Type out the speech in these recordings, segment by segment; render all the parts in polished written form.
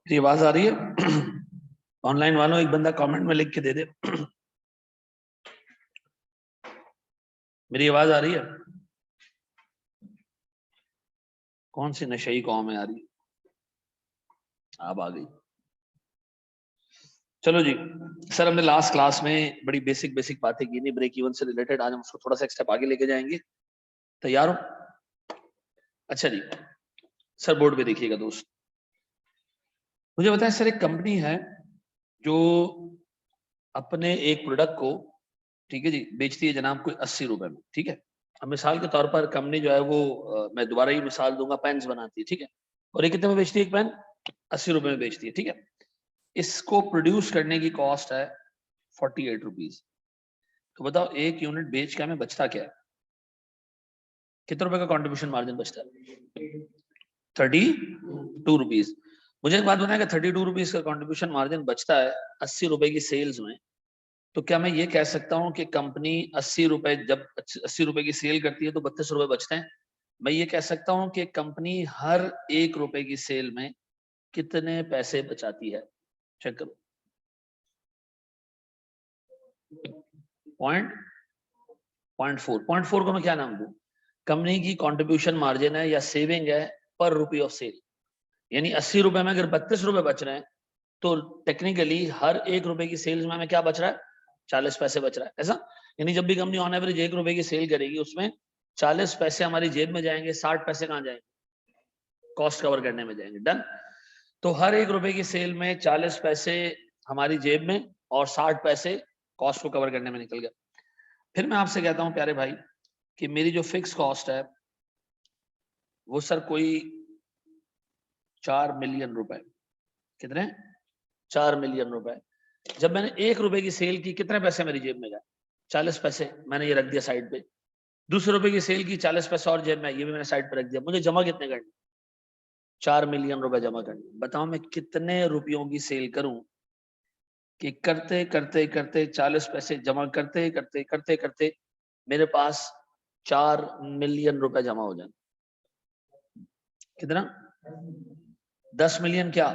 मेरी आवाज आ रही है? ऑनलाइन वालों एक बंदा कमेंट में लिख के दे दे। मेरी आवाज आ रही है? कौन सी नशई कौम है आ रही? आप आ गई। चलो जी सर, हमने लास्ट क्लास में बड़ी बेसिक बेसिक बातें की नहीं ब्रेक इवन से रिलेटेड। आज हम उसको थोड़ा सा एक स्टेप आगे लेके जाएंगे। तैयार हो? अच्छा जी सर, बोर्ड पे देखिएगा दोस्त। मुझे बताएं सर, एक कंपनी है जो अपने एक प्रोडक्ट को, ठीक है जी, बेचती है जनाब कोई 80 रुपए में। ठीक है, अब मिसाल के तौर पर कंपनी जो है वो मैं दोबारा ही मिसाल दूंगा, पेन्स बनाती है। ठीक है, और ये कितने में बेचती है? एक पेन 80 रुपए में बेचती है। ठीक है, इसको प्रोड्यूस करने की कॉस्ट है 48 रुपीज। तो बताओ एक यूनिट बेच के हमें बचता क्या है? कितने रुपए का कॉन्ट्रीब्यूशन मार्जिन बचता है? 32 रुपीज। मुझे एक बात बताएं, 32 रुपीज का कॉन्ट्रीब्यूशन मार्जिन बचता है 80 रुपए की सेल्स में, तो क्या मैं ये कह सकता हूं कि कंपनी 80 रुपए, जब 80 रुपए की सेल करती है तो 32 रुपए बचते हैं? मैं ये कह सकता हूं कि कंपनी हर 1 रुपए की सेल में कितने पैसे बचाती है? चेक करो। पॉइंट फोर को मैं क्या नाम दूं? कंपनी की कंट्रीब्यूशन मार्जिन है या सेविंग है पर रुपी ऑफ सेल। यानी 80 रुपए में अगर 32 रुपए बच रहे हैं तो टेक्निकली हर 1 रुपए की सेल्स में हमें क्या बच रहा है? 40 पैसे बच रहा है। ऐसा यानी जब भी कंपनी ऑन एवरेज 1 रुपए की सेल करेगी उसमें 40 पैसे हमारी जेब में जाएंगे, 60 पैसे कहाँ जाएंगे? कॉस्ट कवर करने में जाएंगे। डन। तो हर 1 रुपए की सेल में 40 पैसे हमारी जेब में और 60 पैसे कॉस्ट को कवर करने में निकल गए। फिर मैं आपसे कहता हूं प्यारे भाई कि मेरी जो फिक्स कॉस्ट है वो सर कोई 4 मिलियन रुपए। कितने? 4 मिलियन रुपए। जब मैंने 1 रुपए की सेल की, कितने पैसे मेरी जेब में गए? 40 पैसे। मैंने ये रख दिया साइड पे। दूसरे रुपए की सेल की, 40 पैसे और जेब में, ये भी मैंने साइड पे रख दिया। मुझे जमा कितने करने? 4 मिलियन रुपए जमा करने। बताओ मैं कितने रुपयों की सेल करूं कि करते करते करते 40 पैसे जमा करते करते करते करते मेरे पास 4 मिलियन रुपए जमा हो जाए? कितना? 10 मिलियन क्या?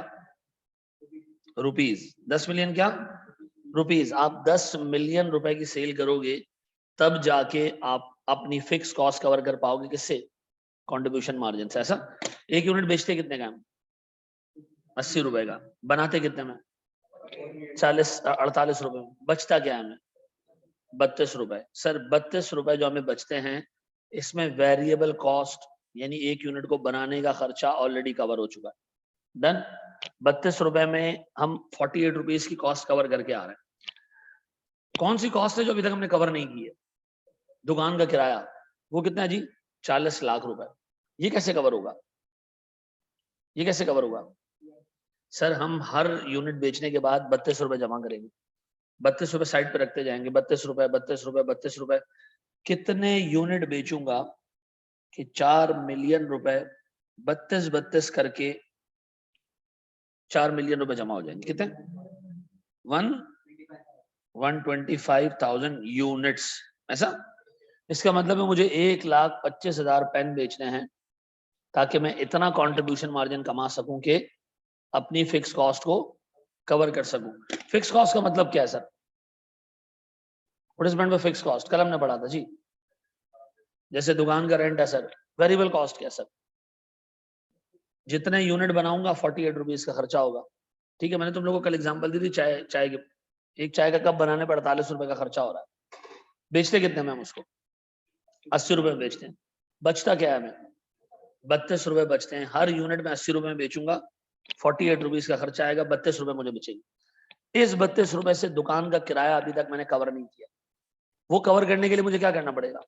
रुपीज। 10 मिलियन क्या? रुपीज। आप 10 मिलियन रुपए की सेल करोगे तब जाके आप अपनी फिक्स कॉस्ट कवर कर पाओगे। किससे? कंट्रीब्यूशन मार्जिन से। ऐसा एक यूनिट बेचते कितने का? 80 रुपए का। बनाते कितने में? 48 रुपए में। बचता क्या है हमें? 32 रुपए। सर 32 रुपए जो हमें बचते हैं, इसमें वेरिएबल कॉस्ट यानी एक यूनिट को बनाने का खर्चा ऑलरेडी कवर हो चुका है। डन। 32 रुपए में हम 48 रुपीज की कॉस्ट कवर करके आ रहे हैं। कौन सी कॉस्ट है जो अभी तक हमने कवर नहीं की है? दुकान का किराया। वो कितना है जी? 40 लाख रुपए। ये कैसे कवर होगा? ये कैसे कवर होगा? सर हम हर यूनिट बेचने के बाद 32 रुपए जमा करेंगे। 32 रुपए साइड पे रखते जाएंगे। 32 रुपए, 32 रुपए, 32 रुपए। कितने यूनिट बेचूंगा कि 4 मिलियन रुपए 32 32 करके 4 मिलियन रुपए जमा हो जाएंगे? कितने? 125,000 यूनिट्स। ऐसा इसका मतलब है मुझे 1,25,000 पेन बेचने हैं ताकि मैं इतना कंट्रीब्यूशन मार्जिन कमा सकूं कि अपनी फिक्स कॉस्ट को कवर कर सकूं। फिक्स कॉस्ट का मतलब क्या है sir? What is meant by fix cost? कल हमने पढ़ा था जी। जैसे दुकान का रेंट है सर। वेरिएबल कॉस्ट क्या है सर? जितने यूनिट बनाऊंगा 48 रुपीज का खर्चा होगा। ठीक है, मैंने तुम लोगों को कल एग्जांपल दी थी चाय चाय के। एक चाय का कप बनाने पर 48 रुपए का खर्चा हो रहा है। बेचते कितने में हम उसको? 80 रुपए में बेचते हैं। बचता क्या है हमें? 32 रुपए बचते हैं। हर यूनिट में 80 रुपए में बेचूंगा, 48 रुपीज का खर्चा आएगा, 32 रुपए मुझे बचेंगे। इस 32 रुपए से दुकान का किराया अभी तक मैंने कवर नहीं किया। वो कवर करने के लिए मुझे क्या करना पड़ेगा?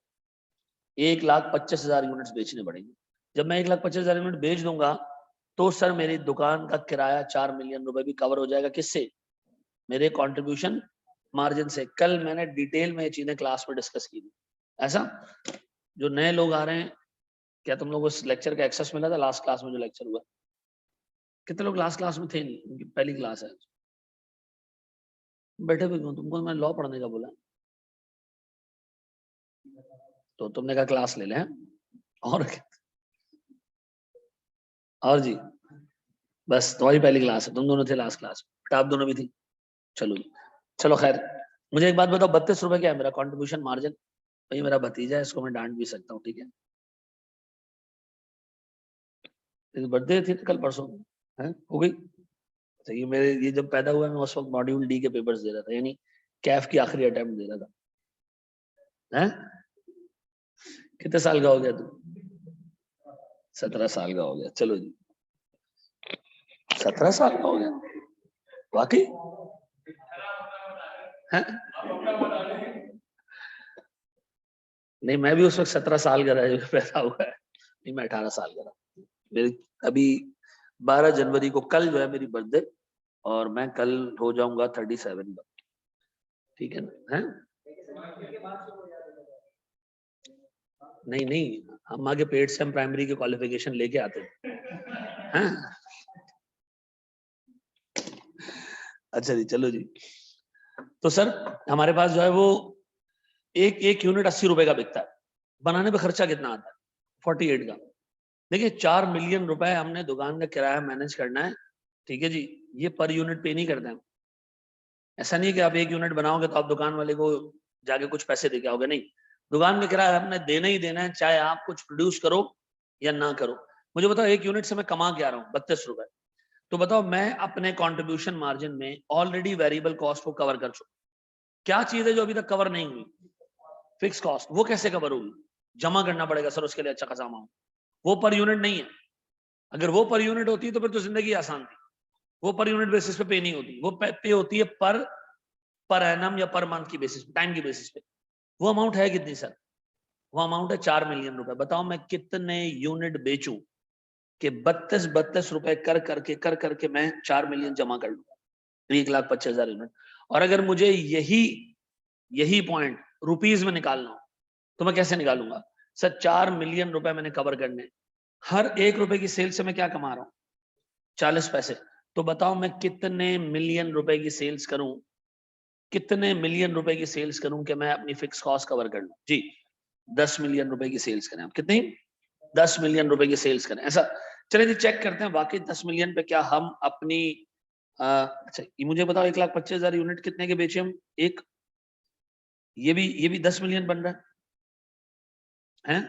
1,25,000 यूनिट्स बेचने पड़ेंगे। जब मैं 1,25,000 यूनिट बेच दूंगा तो सर मेरी दुकान का किराया 4 मिलियन रुपए भी कवर हो जाएगा। किससे? मेरे कंट्रीब्यूशन मार्जिन से। कल मैंने डिटेल में ये चीजें क्लास में डिस्कस की थी। ऐसा जो नए लोग आ रहे हैं, क्या तुम लोगों को इस लेक्चर का एक्सेस मिला था? लास्ट क्लास में जो लेक्चर हुआ, कितने लोग लास्ट क्लास में थे? नहीं, उनकी पहली क्लास है। बैठे भी क्यों? तुमको मैं लॉ पढ़ने का बोला तो तुमने कहा क्लास ले लें। और जी बस तुम्हारी पहली क्लास है, तुम दोनों थे लास्ट क्लास, बट आप दोनों भी थी। चलो चलो खैर, मुझे एक बात बताओ, 32 रुपए क्या है मेरा कंट्रीब्यूशन मार्जिन? भाई मेरा भतीजा है, इसको मैं डांट भी सकता हूँ, ठीक है? बर्थडे थी कल परसों है, हो गई। तो ये मेरे, ये जब पैदा हुआ मैं उस वक्त मॉड्यूल डी के पेपर्स दे रहा था, यानी कैफ की आखिरी अटेम्प्ट दे रहा था। हैं? कितने साल का हो गया तू? 17 साल का हो गया, चलो जी। 17 साल का हो गया वाकई है? नहीं, मैं भी उस वक्त 17 साल का रहा जब पैदा हुआ है। नहीं, मैं 18 साल का रहा। मेरी अभी 12 जनवरी को कल जो है मेरी बर्थडे, और मैं कल हो जाऊंगा 37 का, ठीक है ना? है? नहीं नहीं, अम्मा के पेट से हम प्राइमरी के क्वालिफिकेशन लेके आते हैं। अच्छा जी, चलो जी। तो सर हमारे पास जो है वो एक एक यूनिट 80 रुपए का बिकता है, बनाने पे खर्चा कितना आता है? 48 का। देखिए 4 मिलियन रुपए हमने दुकान का किराया मैनेज करना है, ठीक है जी। ये पर यूनिट पे नहीं करते हैं। ऐसा नहीं है कि आप एक यूनिट बनाओगे तो आप दुकान वाले को जाके कुछ पैसे दे के आओगे, नहीं। दुकान का किराया हमने देना ही देना है, चाहे आप कुछ प्रोड्यूस करो या ना करो। मुझे बताओ, एक यूनिट से मैं कमा क्या रहा हूँ? 32 रुपए। तो बताओ, मैं अपने कंट्रीब्यूशन मार्जिन में ऑलरेडी वेरिएबल कॉस्ट को कवर कर चुका। क्या चीज है जो अभी तक कवर नहीं हुई? Fix cost. वो कैसे कवर होगी? जमा करना पड़ेगा सर उसके लिए अच्छा खासा अमाउंट। वो पर यूनिट नहीं है। अगर वो पर यूनिट होती तो फिर तो जिंदगी आसान थी। वो पर यूनिट बेसिस पे पे नहीं होती, वो पे होती है पर एनम या पर मंथ की बेसिस पे, टाइम की बेसिस पे। वो अमाउंट है कितनी सर? वो अमाउंट है 4 मिलियन रुपए। बताओ मैं कितने यूनिट बेचूं कि 32 रुपए कर करके मैं 4 मिलियन जमा कर लूंगा, 1,25,000 यूनिट। और अगर मुझे यही पॉइंट रुपीज में निकालना हो तो मैं कैसे निकालूंगा? सर 4 मिलियन रुपए मैंने कवर करने, हर 1 रुपए की सेल से मैं क्या कमा रहा हूं? 40 पैसे। तो बताओ मैं कितने मिलियन रुपए की सेल्स करूं, कितने मिलियन रुपए की सेल्स करूं कि मैं अपनी फिक्स कॉस्ट कवर कर लूं? जी 10 मिलियन रुपए की सेल्स करें। आप कितनी? 10 मिलियन रुपए की सेल्स करें, ऐसा। चलिए जी, चेक करते हैं वाकई 10 मिलियन पे क्या हम अपनी अच्छा ये मुझे बताओ, 1,25,000 यूनिट कितने के बेचे हम? एक, ये भी 10 मिलियन बन रहा है,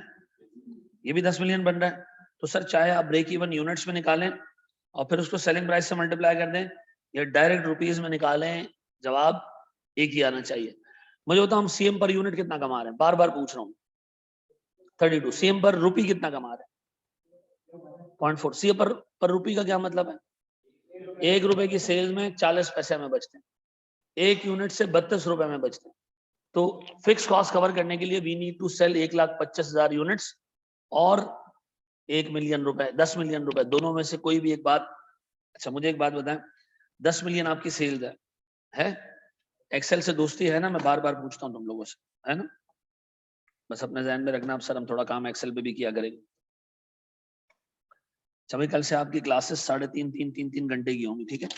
ये भी 10 मिलियन बन रहा है। तो सर चाहे आप ब्रेक इवन यूनिट्स में निकालें और फिर उसको सेलिंग प्राइस से मल्टीप्लाई कर दें, या डायरेक्ट रुपीज में निकालें, जवाब एक ही आना चाहिए। मुझे बताओ, हम सीएम पर यूनिट कितना कमा रहे हैं? बार बार पूछ रहा हूँ। 32। सीएम पर रुपी कितना कमा रहे हैं? 0.4। सीएम पर रुपी का क्या मतलब है? 1 रुपए की सेल में 40 पैसे में बचते हैं, एक यूनिट से 32 रुपए में बचते हैं। तो फिक्स कॉस्ट कवर करने के लिए we need to sell 1,25,000 units और 1 मिलियन रुपए, 10 मिलियन रुपए, दोनों में से कोई भी एक बात। अच्छा मुझे एक बात बताएं, 10 मिलियन आपकी सेल्स है? एक्सेल से दोस्ती है ना? मैं बार बार पूछता हूँ तुम लोगों से, है ना? बस अपने ध्यान में रखना, अब सर हम थोड़ा काम एक्सेल पे भी किया करेंगे। अच्छा भाई, कल से आपकी क्लासेस 3.5 घंटे की होंगी, ठीक है?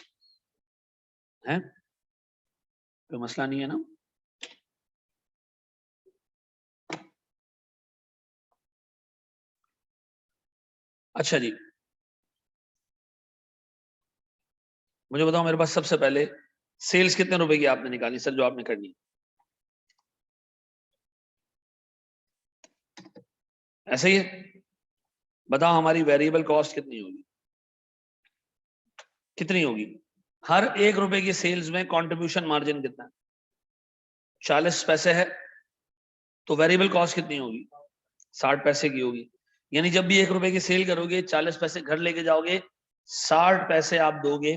हैं? कोई मसला नहीं है ना? अच्छा जी, मुझे बताओ, मेरे पास सबसे पहले सेल्स कितने रुपए की आपने निकाली सर, जो आपने करनी? ऐसे ही है? बताओ हमारी वेरिएबल कॉस्ट कितनी होगी? कितनी होगी? हर 1 रुपए की सेल्स में कंट्रीब्यूशन मार्जिन कितना है? 40 पैसे है। तो वेरिएबल कॉस्ट कितनी होगी? 60 पैसे की होगी। यानी जब भी 1 रुपए की सेल करोगे, 40 पैसे घर लेके जाओगे, 60 पैसे आप दोगे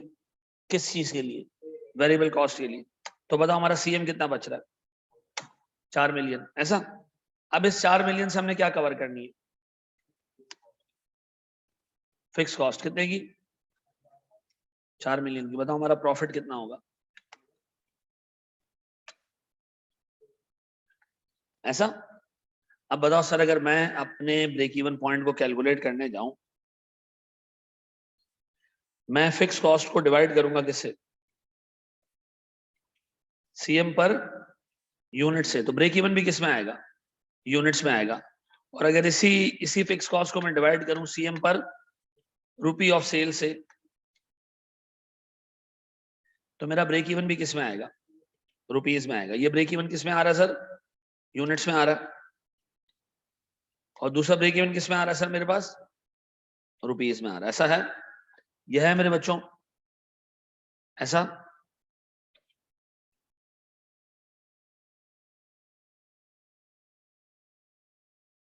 किस चीज के लिए? वेरिएबल कॉस्ट के लिए। तो बताओ हमारा सीएम कितना बच रहा है? 4 मिलियन, ऐसा। अब इस 4 मिलियन से हमने क्या कवर करनी है? फिक्स कॉस्ट कितने की? 4 मिलियन की। बताओ हमारा प्रॉफिट कितना होगा? ऐसा। अब बताओ सर, अगर मैं अपने ब्रेक इवन पॉइंट को कैलकुलेट करने जाऊं, मैं फिक्स कॉस्ट को डिवाइड करूंगा किससे? सीएम पर यूनिट से। तो ब्रेक इवन भी किस में आएगा? यूनिट्स में आएगा। और अगर इसी इसी फिक्स कॉस्ट को मैं डिवाइड करूं सीएम पर रुपी ऑफ सेल से, तो मेरा ब्रेक इवन भी किस में आएगा, रुपीज में आएगा। ये ब्रेक इवन किस में आ रहा है सर, यूनिट्स में आ रहा है। और दूसरा ब्रेक इवन किस में आ रहा है सर मेरे पास, रुपीज में आ रहा है। ऐसा है, यह है मेरे बच्चों, ऐसा।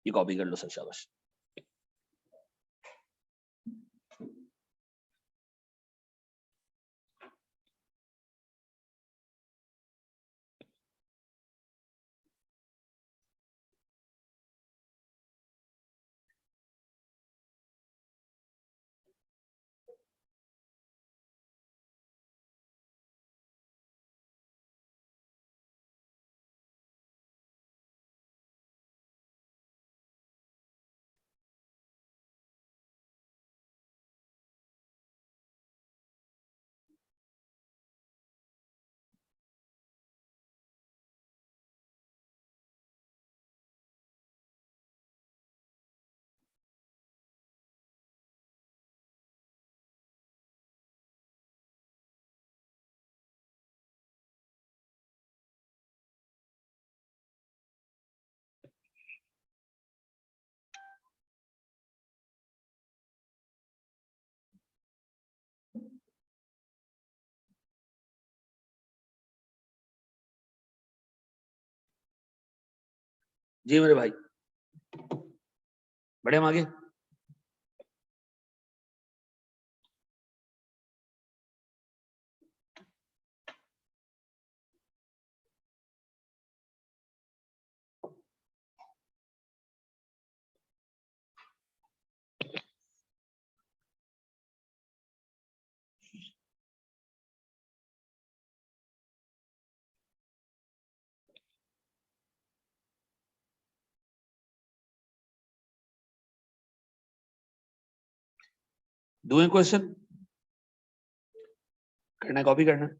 ये कॉपी कर लो सर, शाबाश। जी मेरे भाई, बढ़े हम आगे। डूइंग क्वेश्चन करना है, कॉपी करना है।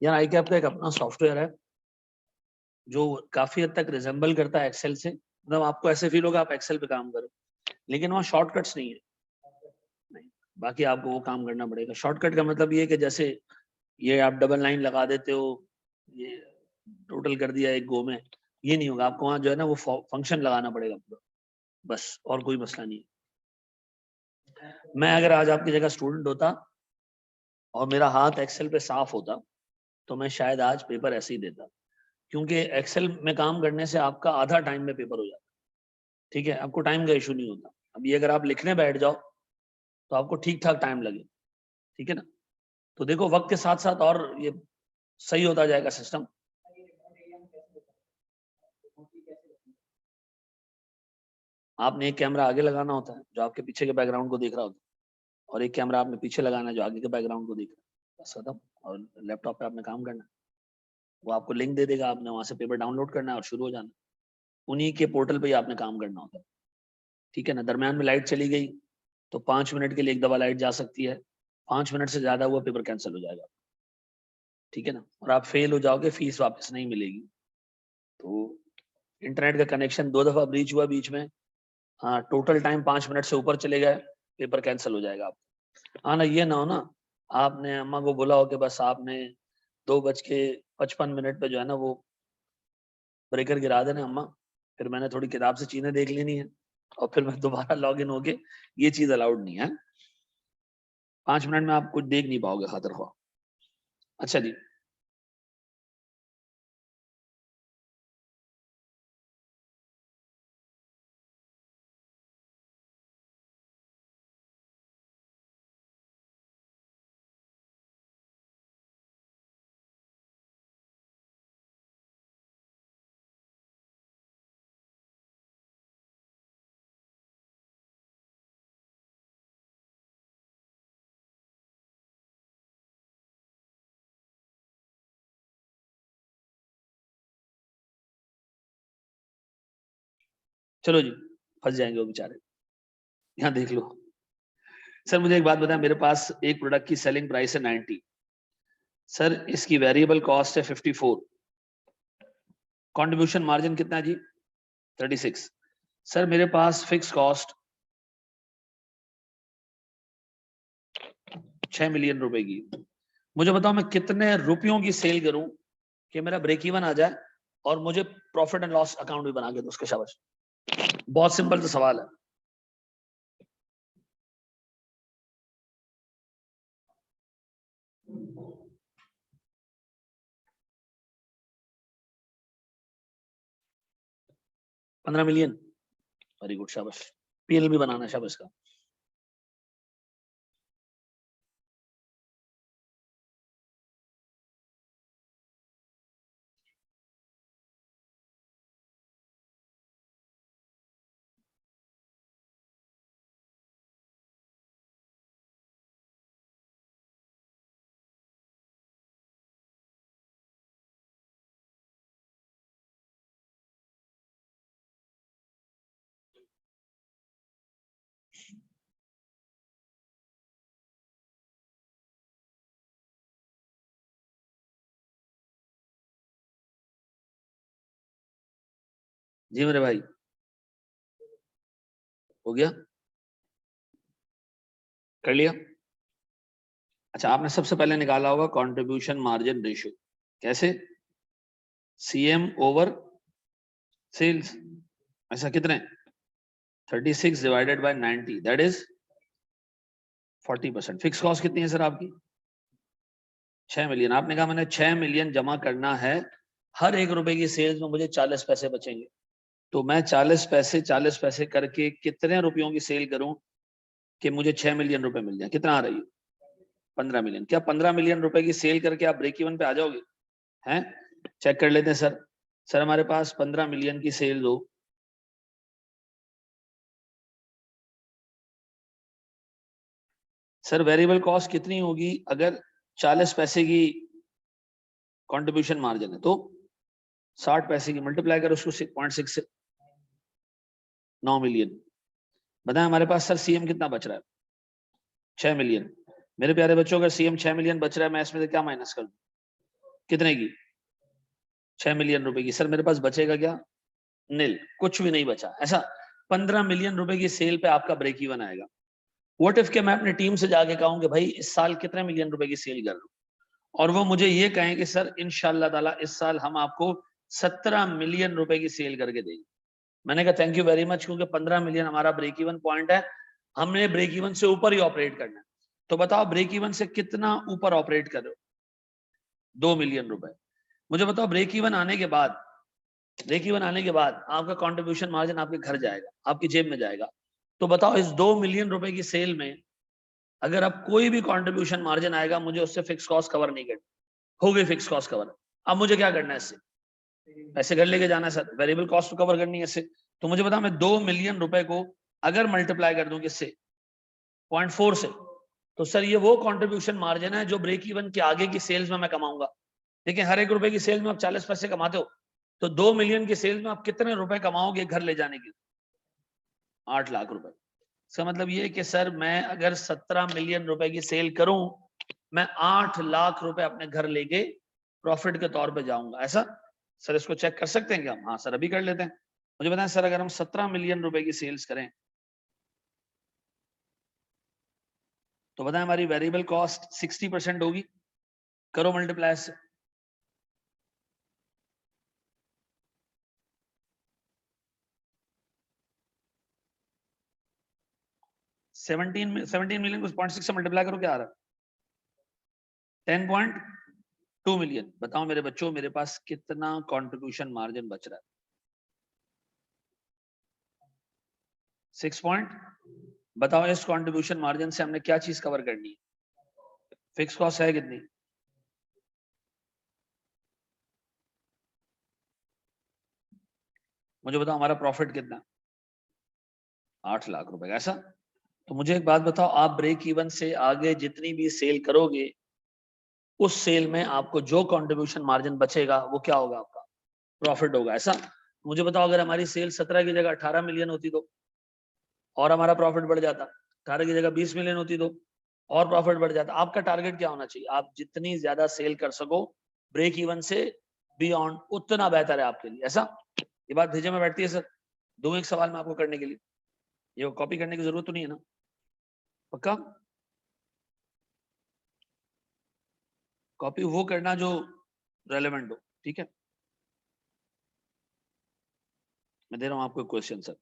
यार आई कैप का एक अपना सॉफ्टवेयर है जो काफी हद तक रिजेंबल करता है एक्सेल से। मतलब आपको ऐसे फील होगा आप एक्सेल पे काम करो, लेकिन वहाँ शॉर्टकट्स नहीं है। नहीं, बाकी आपको वो काम करना पड़ेगा। शॉर्टकट का मतलब ये है कि जैसे ये आप डबल लाइन लगा देते हो, ये टोटल कर दिया एक गो में, ये नहीं होगा। आपको वहाँ जो है ना वो फंक्शन लगाना पड़ेगा पूरा, बस, और कोई मसला नहीं है। मैं अगर आज आपकी जगह स्टूडेंट होता और मेरा हाथ एक्सेल पे साफ होता तो मैं शायद आज पेपर ऐसे ही देता, क्योंकि एक्सेल में काम करने से आपका आधा टाइम में पेपर हो जाता है। ठीक है, आपको टाइम का इशू नहीं होता। अब ये अगर आप लिखने बैठ जाओ तो आपको ठीक ठाक टाइम लगे, ठीक है ना। तो देखो वक्त के साथ साथ और ये सही होता जाएगा सिस्टम। आपने एक कैमरा आगे लगाना होता है जो आपके पीछे के बैकग्राउंड को देख रहा होता है, और एक कैमरा आपने पीछे लगाना है जो आगे के बैकग्राउंड को देख रहा है, बस खत्म। और लैपटॉप पे आपने काम करना है, वो आपको लिंक दे देगा, आपने वहां से पेपर डाउनलोड करना है और शुरू हो जाना। उन्हीं के पोर्टल पे ही आपने काम करना होता है, ठीक है ना। दरम्यान में लाइट चली गई तो 5 मिनट के लिए एक दफा लाइट जा सकती है, 5 मिनट से ज्यादा हुआ पेपर कैंसिल हो जाएगा, ठीक है ना। और आप फेल हो जाओगे, फीस वापस नहीं मिलेगी। तो इंटरनेट का कनेक्शन 2 दफा ब्रीच हुआ बीच में, हाँ, टोटल टाइम 5 मिनट से ऊपर चले गए, पेपर कैंसिल हो जाएगा आप। हाँ ना, ये ना हो ना आपने अम्मा को बोला हो कि बस आपने 2:55 पे जो है ना वो ब्रेकर गिरा देना अम्मा, फिर मैंने थोड़ी किताब से चीजें देख लेनी है और फिर मैं दोबारा लॉग इन होके, ये चीज अलाउड नहीं है। 5 मिनट में आप कुछ देख नहीं पाओगे खातिर ख्वाह। अच्छा जी, चलो जी, फंस जाएंगे वो बेचारे। यहाँ देख लो सर। मुझे एक बात बताएं, मेरे पास एक प्रोडक्ट की सेलिंग प्राइस है 90 सर, इसकी वेरिएबल कॉस्ट है 54, कंट्रीब्यूशन मार्जिन कितना है जी 36 सर, मेरे पास फिक्स कॉस्ट 6 मिलियन रुपए की। मुझे बताओ मैं कितने रुपयों की सेल करूं कि मेरा ब्रेक इवन आ जाए और मुझे प्रॉफिट एंड लॉस अकाउंट भी बना के दो उसके। शाबाश, बहुत सिंपल सा सवाल है। $15 मिलियन, वेरी गुड, शाबाश। पीएल भी बनाना है, शाबाश का। जी मेरे भाई, हो गया, कर लिया। अच्छा, आपने सबसे पहले निकाला होगा कंट्रीब्यूशन मार्जिन रेशियो। कैसे? CM over sales. ऐसा कितने? 36 divided by 90, that is 40%। Fix cost कितनी है सर आपकी? 6 मिलियन। आपने कहा मैंने 6 मिलियन जमा करना है, हर 1 रुपए की सेल्स में मुझे 40 पैसे बचेंगे। तो मैं 40 पैसे करके कितने रुपयों की सेल करूं कि मुझे 6 मिलियन रुपए मिल जाए? कितना आ रही है? 15 मिलियन। क्या 15 मिलियन रुपए की सेल करके आप ब्रेक इवन पे आ जाओगे? हैं? चेक कर लेते हैं सर। सर हमारे पास 15 मिलियन की सेल हो, सर वेरिएबल कॉस्ट कितनी होगी अगर 40 पैसे की कंट्रीब्यूशन मार्जिन है? तो 60 पैसे की मल्टीप्लाई करो उसको 0.6 से, 9 मिलियन। बताएं हमारे पास सर सीएम कितना बच रहा है? 6 मिलियन। मेरे प्यारे बच्चों, अगर सीएम 6 मिलियन बच रहा है, मैं इसमें से क्या माइनस कर दूं? कितने की? 6 मिलियन रुपए की। सर मेरे पास बचेगा क्या? नील, कुछ भी नहीं बचा। ऐसा 15 मिलियन रुपए की सेल पे आपका ब्रेक इवन आएगा। व्हाट इफ के मैं अपनी टीम से जाके कहूं कि भाई इस साल कितने मिलियन रुपए की सेल कर रहा हूं, और वो मुझे ये कहें कि सर इंशाल्लाह ताला इस साल हम आपको 17 मिलियन रुपए की सेल करके देंगे। मैंने कहा थैंक यू वेरी मच, क्योंकि 15 मिलियन हमारा ब्रेक इवन पॉइंट है, हमने ब्रेक इवन से ऊपर ही ऑपरेट करना है। तो बताओ ब्रेक इवन से कितना ऊपर ऑपरेट कर रहे हो? 2 मिलियन रुपए। मुझे बताओ ब्रेक इवन आने के बाद, ब्रेक इवन आने के बाद आपका कंट्रीब्यूशन मार्जिन आपके घर जाएगा, आपकी जेब में जाएगा। तो बताओ इस 2 मिलियन रुपए की सेल में अगर अब कोई भी कंट्रीब्यूशन मार्जिन आएगा, मुझे उससे फिक्स कॉस्ट कवर नहीं करनी, हो गई फिक्स कॉस्ट कवर। अब मुझे क्या करना है इससे? पैसे घर लेके जाना है सर, वेरिएबल कॉस्ट कवर करनी है इससे। तो मुझे बताओ मैं 2 मिलियन रुपए को अगर मल्टीप्लाई कर दूं किससे? 0.4 से, तो सर ये वो कंट्रीब्यूशन मार्जिन है जो ब्रेक इवन के आगे की सेल्स में मैं कमाऊंगा। देखिए हर 1 रुपए की सेल में आप 40 पैसे कमाते हो, तो 2 मिलियन की सेल में आप कितने रुपए कमाओगे घर ले जाने के? 8 लाख रुपए। इसका मतलब ये कि सर मैं अगर 17 मिलियन रुपए की सेल करूं, मैं 8 लाख रुपए अपने घर लेके प्रॉफिट के तौर पे जाऊंगा। ऐसा सर इसको चेक कर सकते हैं क्या हम? हाँ सर अभी कर लेते हैं। मुझे बताएं सर, अगर हम 17 मिलियन रुपए की सेल्स करें तो बताएं हमारी वेरिएबल कॉस्ट 60% होगी। करो मल्टीप्लाई से। 17 मिलियन को 0.6 से मल्टीप्लाई करो, क्या आ रहा है? 10.2 मिलियन। बताओ मेरे बच्चों मेरे पास कितना कंट्रीब्यूशन मार्जिन बच रहा है? 6 पॉइंट। बताओ इस कंट्रीब्यूशन मार्जिन से हमने क्या चीज कवर करनी है? फिक्स कॉस्ट है कितनी? मुझे बताओ हमारा प्रॉफिट कितना? 8 लाख रुपए। ऐसा? तो मुझे एक बात बताओ, आप ब्रेक इवन से आगे जितनी भी सेल करोगे, उस सेल में आपको जो कंट्रीब्यूशन मार्जिन बचेगा वो क्या होगा? आपका प्रॉफिट होगा। ऐसा? मुझे बताओ अगर हमारी सेल 17 की जगह 18 मिलियन होती तो और हमारा प्रॉफिट बढ़ जाता, 18 की जगह 20 मिलियन होती तो और प्रॉफिट बढ़ जाता। आपका टारगेट क्या होना चाहिए? आप जितनी ज्यादा सेल कर सको ब्रेक इवन से बियॉन्ड, उतना बेहतर है आपके लिए। ऐसा ये बात भेजे में बैठती है सर? दो एक सवाल मैं आपको करने के लिए, ये कॉपी करने की जरूरत तो नहीं है ना? पक्का? कॉपी वो करना जो रेलेवेंट हो, ठीक है? मैं दे रहा हूं आपको क्वेश्चन सर।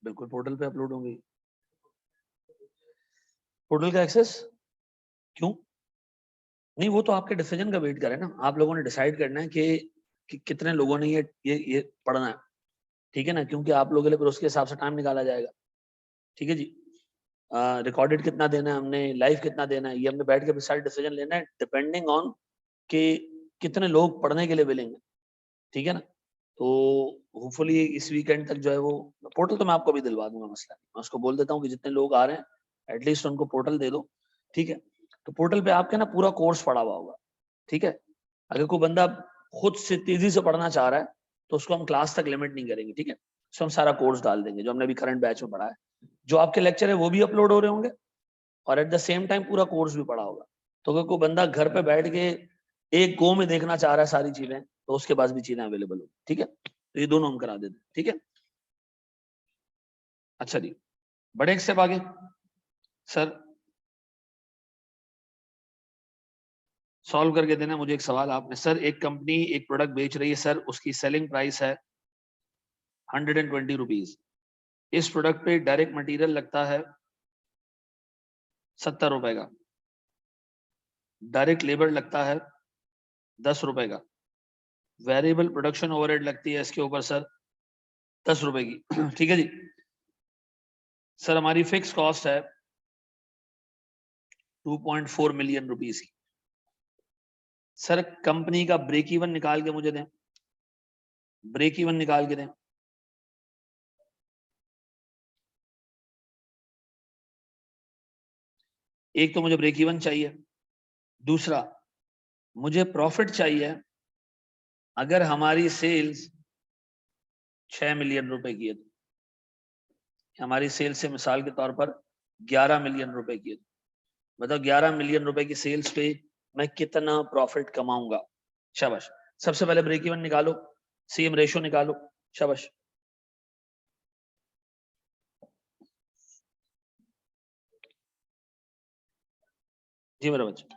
बिल्कुल पोर्टल पे अपलोड होंगी। पोर्टल का एक्सेस क्यों नहीं? वो तो आपके डिसीजन का वेट करें ना। आप लोगों ने डिसाइड करना है कि कितने लोगों ने ये पढ़ना है, ठीक है ना? क्योंकि आप लोगों के लिए फिर उसके हिसाब से टाइम निकाला जाएगा, ठीक है जी। रिकॉर्डेड कितना देना है हमने, लाइव कितना देना है, ये हमने बैठ के सारे डिसीजन लेना है डिपेंडिंग ऑन कि कितने लोग पढ़ने के लिए मिलेंगे, ठीक है ना? तो होपफुली इस वीकेंड तक जो है वो पोर्टल तो मैं आपको भी दिलवा दूंगा, मसला नहीं। मैं उसको बोल देता हूँ कि जितने लोग आ रहे हैं एटलीस्ट उनको पोर्टल दे दो, ठीक है? तो पोर्टल पे आपके ना पूरा कोर्स पड़ा हुआ होगा, ठीक है? अगर कोई बंदा खुद से तेजी से पढ़ना चाह रहा है तो उसको हम क्लास तक लिमिट नहीं करेंगे, ठीक है? उसको हम सारा कोर्स डाल देंगे जो हमने अभी करंट बैच में पढ़ा है। जो आपके लेक्चर है वो भी अपलोड हो रहे होंगे और एट द सेम टाइम पूरा कोर्स भी पढ़ा होगा। तो अगर कोई बंदा घर पे बैठ के एक गो में देखना चाह रहा है सारी चीजें, तो उसके पास भी चीजें अवेलेबल हो, ठीक है? तो ये दोनों हम करा देते हैं, ठीक है? अच्छा जी, बड़े एक स्टेप आगे सर, सॉल्व करके देना मुझे एक सवाल आपने। सर एक कंपनी एक प्रोडक्ट बेच रही है सर, उसकी सेलिंग प्राइस है 120 रुपीज। इस प्रोडक्ट पे डायरेक्ट मटेरियल लगता है 70 रुपए का, डायरेक्ट लेबर लगता है 10 रुपए का, वेरिएबल प्रोडक्शन ओवरहेड लगती है इसके ऊपर सर 10 रुपए की, ठीक है जी। सर हमारी फिक्स कॉस्ट है 2.4 मिलियन रुपीस की। सर कंपनी का ब्रेक इवन निकाल के मुझे दें, ब्रेक इवन निकाल के दें। एक तो मुझे ब्रेक इवन चाहिए, दूसरा मुझे प्रॉफिट चाहिए अगर हमारी सेल्स 6 मिलियन रुपए की है तो। हमारी सेल्स से मिसाल के तौर पर 11 मिलियन रुपए की है तो बताओ 11 मिलियन रुपए की सेल्स पे मैं कितना प्रॉफिट कमाऊंगा? शाबाश। सबसे पहले ब्रेक इवन निकालो, सेम रेशो निकालो, शाबाश। जी मेरा बच्चा,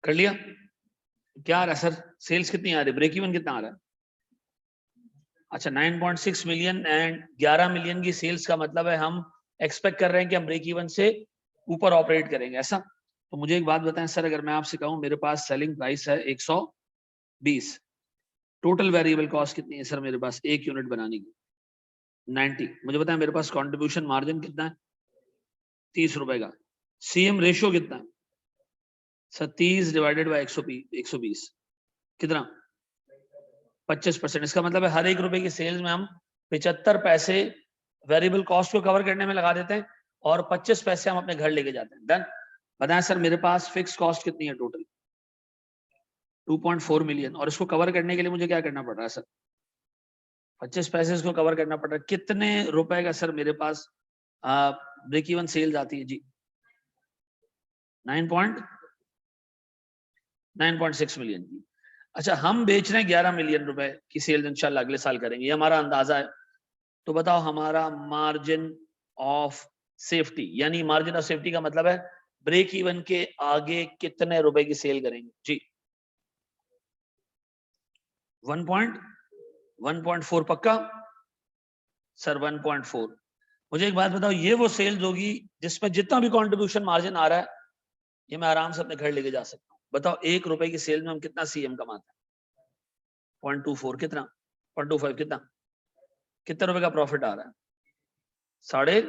कर लिया? क्या आ रहा है सर? सेल्स कितनी आ रही है, ब्रेक इवन कितना आ रहा है? अच्छा 9.6 मिलियन एंड 11 मिलियन की सेल्स का मतलब है हम एक्सपेक्ट कर रहे हैं कि हम ब्रेक इवन से ऊपर ऑपरेट करेंगे, ऐसा। तो मुझे एक बात बताएं सर, अगर मैं आपसे कहूं मेरे पास सेलिंग प्राइस है 120, टोटल वेरिएबल कॉस्ट कितनी है सर मेरे पास एक यूनिट बनाने की? 90। मुझे बताएं मेरे पास कंट्रीब्यूशन मार्जिन कितना है? 30 रुपए का। सीएम रेशियो कितना है सर? 30 डिवाइडेड बाय 120 कितना? 25%। इसका मतलब है हर 1 रुपए की सेल्स में हम 75 पैसे वेरिएबल कॉस्ट को कवर करने में लगा देते हैं और 25 पैसे हम अपने घर लेके जाते हैं। डन। बताएं सर मेरे पास फिक्स कॉस्ट कितनी है टोटल? 2.4 मिलियन। और इसको कवर करने के लिए मुझे क्या करना पड़ रहा है सर? 25 पैसे इसको कवर करना पड़ रहा है। कितने रुपए का सर मेरे पास ब्रेक इवन सेल्स आती है जी? 9.6 मिलियन की। अच्छा, हम बेच रहे हैं 11 मिलियन रुपए की सेल्स इंशाल्लाह अगले साल करेंगे, ये हमारा अंदाजा है। तो बताओ हमारा मार्जिन ऑफ सेफ्टी, यानी मार्जिन ऑफ सेफ्टी का मतलब है ब्रेक इवन के आगे कितने रुपए की सेल करेंगे जी? 1.4 पक्का सर? 1.4। मुझे एक बात बताओ, ये वो सेल्स होगी जिसमें जितना भी कंट्रीब्यूशन मार्जिन आ रहा है ये मैं आराम से अपने घर लेके जा सकता हूँ। बताओ 1 रुपए की सेल में हम कितना सीएम कमाते हैं? 0.24 कितना? 0.25 कितना? कितने रुपए का प्रॉफिट आ रहा है? साढ़े।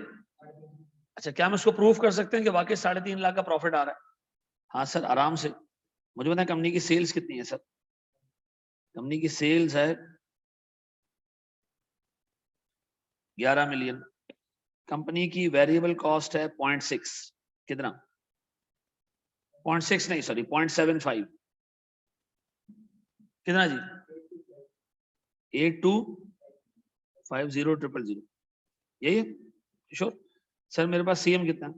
अच्छा, क्या हम इसको प्रूफ कर सकते हैं कि वाकई 3.5 लाख का प्रॉफिट आ रहा है? हाँ सर, आराम से। मुझे बताएं कंपनी की सेल्स कितनी है सर? कंपनी की सेल्स है 11 मिलियन। कंपनी की वेरिएबल कॉस्ट है 0.6 कितना? 0.6 नहीं सॉरी 0.75 कितना जी? 8250,000 यही है श्योर? सर मेरे पास सीएम कितना?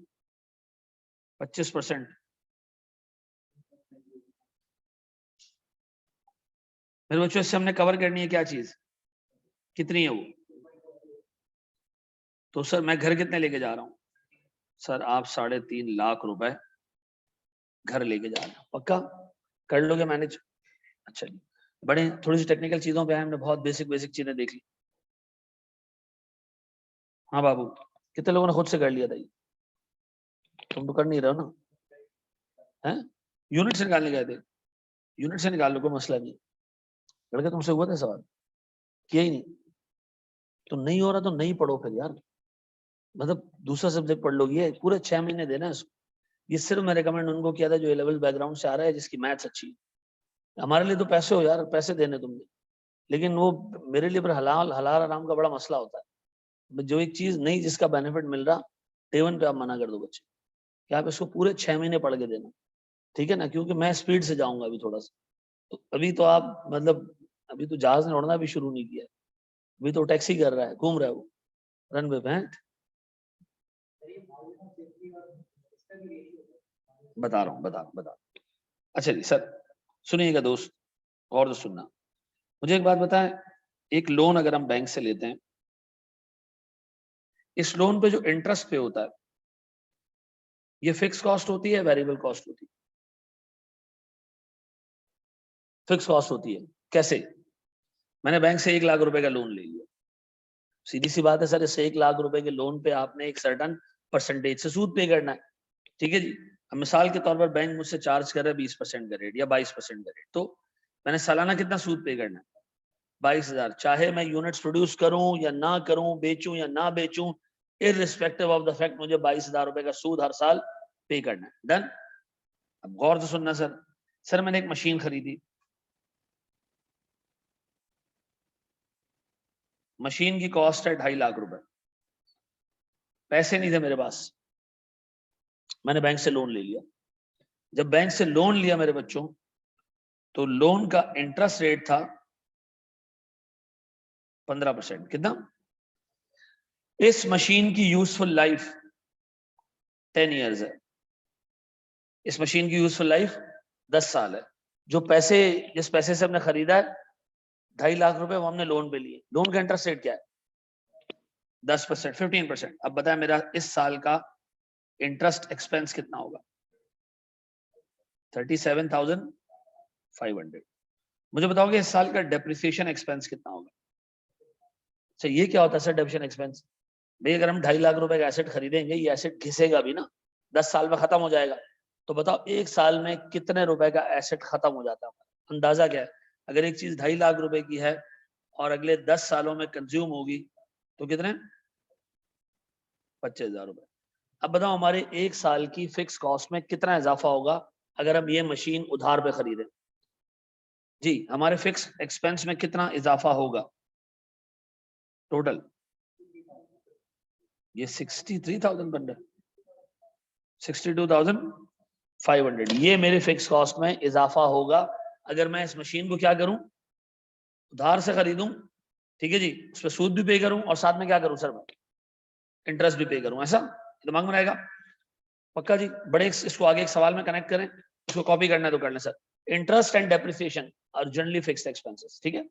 25%। मेरे बच्चों इससे हमने कवर करनी है क्या चीज? कितनी है वो? तो सर मैं घर कितने लेके जा रहा हूं? सर आप 3.5 लाख रुपए घर लेके जा रहे हैं, पक्का कर लोगे मैनेज? अच्छा जी, बड़े थोड़ी सी टेक्निकल चीजों पे हमने बहुत बेसिक बेसिक चीजें देख ली। हाँ बाबू, कितने लोगों ने खुद से कर लिया था ये? तुम तो कर नहीं रहे हो ना? हैं? यूनिट से निकालने गए थे? यूनिट से निकाल लो, कोई मसला नहीं। लड़के तुमसे हुआ था सवाल? किया ही नहीं? तो नहीं हो रहा तो नहीं पढ़ो फिर यार, मतलब दूसरा सब्जेक्ट पढ़ लोगे। ये पूरे 6 महीने देना है इसको। ये सिर्फ मैं रिकमेंड उनको किया था जो ए लेवल बैकग्राउंड से आ रहा है, जिसकी मैथ्स अच्छी है। हमारे लिए तो पैसे हो यार, पैसे देने तुमने, लेकिन वो मेरे लिए फिर हलाल हलाल आराम का बड़ा मसला होता है। जो एक चीज नहीं जिसका बेनिफिट मिल रहा, डे 1 पे आप मना कर दो बच्चे कि आप इसको पूरे 6 महीने पढ़ के देना, ठीक है ना? क्योंकि मैं स्पीड से जाऊंगा अभी थोड़ा सा। तो अभी तो आप मतलब अभी तो जहाज ने उड़ना भी शुरू नहीं किया, अभी तो टैक्सी कर रहा है, घूम रहा है वो रनवे पे। बता रहा हूँ। अच्छा जी सर, सुनिएगा दोस्त, और तो सुनना। मुझे एक बात बताएं, एक लोन अगर हम बैंक से लेते हैं, इस लोन पे जो इंटरेस्ट पे होता है ये फिक्स कॉस्ट होती है, वेरिएबल कॉस्ट होती है? फिक्स कॉस्ट होती है। कैसे? मैंने बैंक से 1 लाख रुपए का लोन ले लिया, सीधी सी बात है सर, इस 1 लाख रुपए के लोन पे आपने एक सर्टन परसेंटेज से सूद पे करना है, ठीक है जी? अब मिसाल के तौर पर बैंक मुझसे चार्ज कर रहा है 20% का रेट या 22% का रेट, तो मैंने सालाना कितना सूद पे करना है? 22,000। चाहे मैं यूनिट्स प्रोड्यूस करूं या ना करूं, बेचूं या ना बेचूं, इररिस्पेक्टिव ऑफ द फैक्ट मुझे 22,000 रुपए का सूद हर साल पे करना है। डन। अब गौर से सुनना सर। सर मैंने एक मशीन खरीदी, मशीन की कॉस्ट है 2.5 लाख रुपए, पैसे नहीं थे मेरे पास, मैंने बैंक से लोन ले लिया। जब बैंक से लोन लिया मेरे बच्चों, तो लोन का इंटरेस्ट रेट था 15%। कितना? इस मशीन की यूजफुल लाइफ 10 ईयर्स है। इस मशीन की यूजफुल लाइफ 10 साल है। जो पैसे, जिस पैसे से हमने खरीदा है 2.5 लाख रुपए, वो हमने लोन पे लिए। लोन का इंटरेस्ट रेट क्या है? 10%, 15%। अब बताया मेरा इस साल का इंटरेस्ट एक्सपेंस कितना होगा? 37,500। मुझे बताओगे इस साल का डेप्रिसिएशन एक्सपेंस कितना होगा? अच्छा, ये क्या होता है सर डेप्रिसिएशन एक्सपेंस? भाई अगर हम 2.5 लाख रुपए का एसेट खरीदेंगे, ये एसेट घिसेगा भी ना, 10 साल में खत्म हो जाएगा। तो बताओ 1 साल में कितने रुपए का एसेट खत्म हो जाता है? अंदाजा क्या है? अगर एक चीज 2.5 लाख रुपए की है और अगले 10 सालों में कंज्यूम होगी तो कितने? 25,000 रुपए। अब बताओ हमारे 1 साल की फिक्स कॉस्ट में कितना इजाफा होगा अगर हम ये मशीन उधार पे खरीदें? जी, हमारे फिक्स एक्सपेंस में कितना इजाफा होगा टोटल? ये 63,000 बन रहा है, 62,500। ये मेरे फिक्स कॉस्ट में इजाफा होगा अगर मैं इस मशीन को क्या करूं, उधार से खरीदूं, ठीक है जी, उस पर सूद भी पे करूं और साथ में क्या करूं सर, मैं इंटरेस्ट भी पे करूं, ऐसा दिमाग में रहेगा? पक्का जी? बड़े इसको आगे एक सवाल में कनेक्ट करें, इसको कॉपी करना है तो कर लें sir. Interest and depreciation are generally fixed expenses, ठीक है?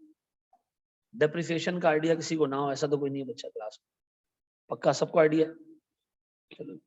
डेप्रिसिएशन का आइडिया किसी को ना हो ऐसा तो कोई नहीं है बच्चा क्लास में, पक्का सबको आइडिया? चलो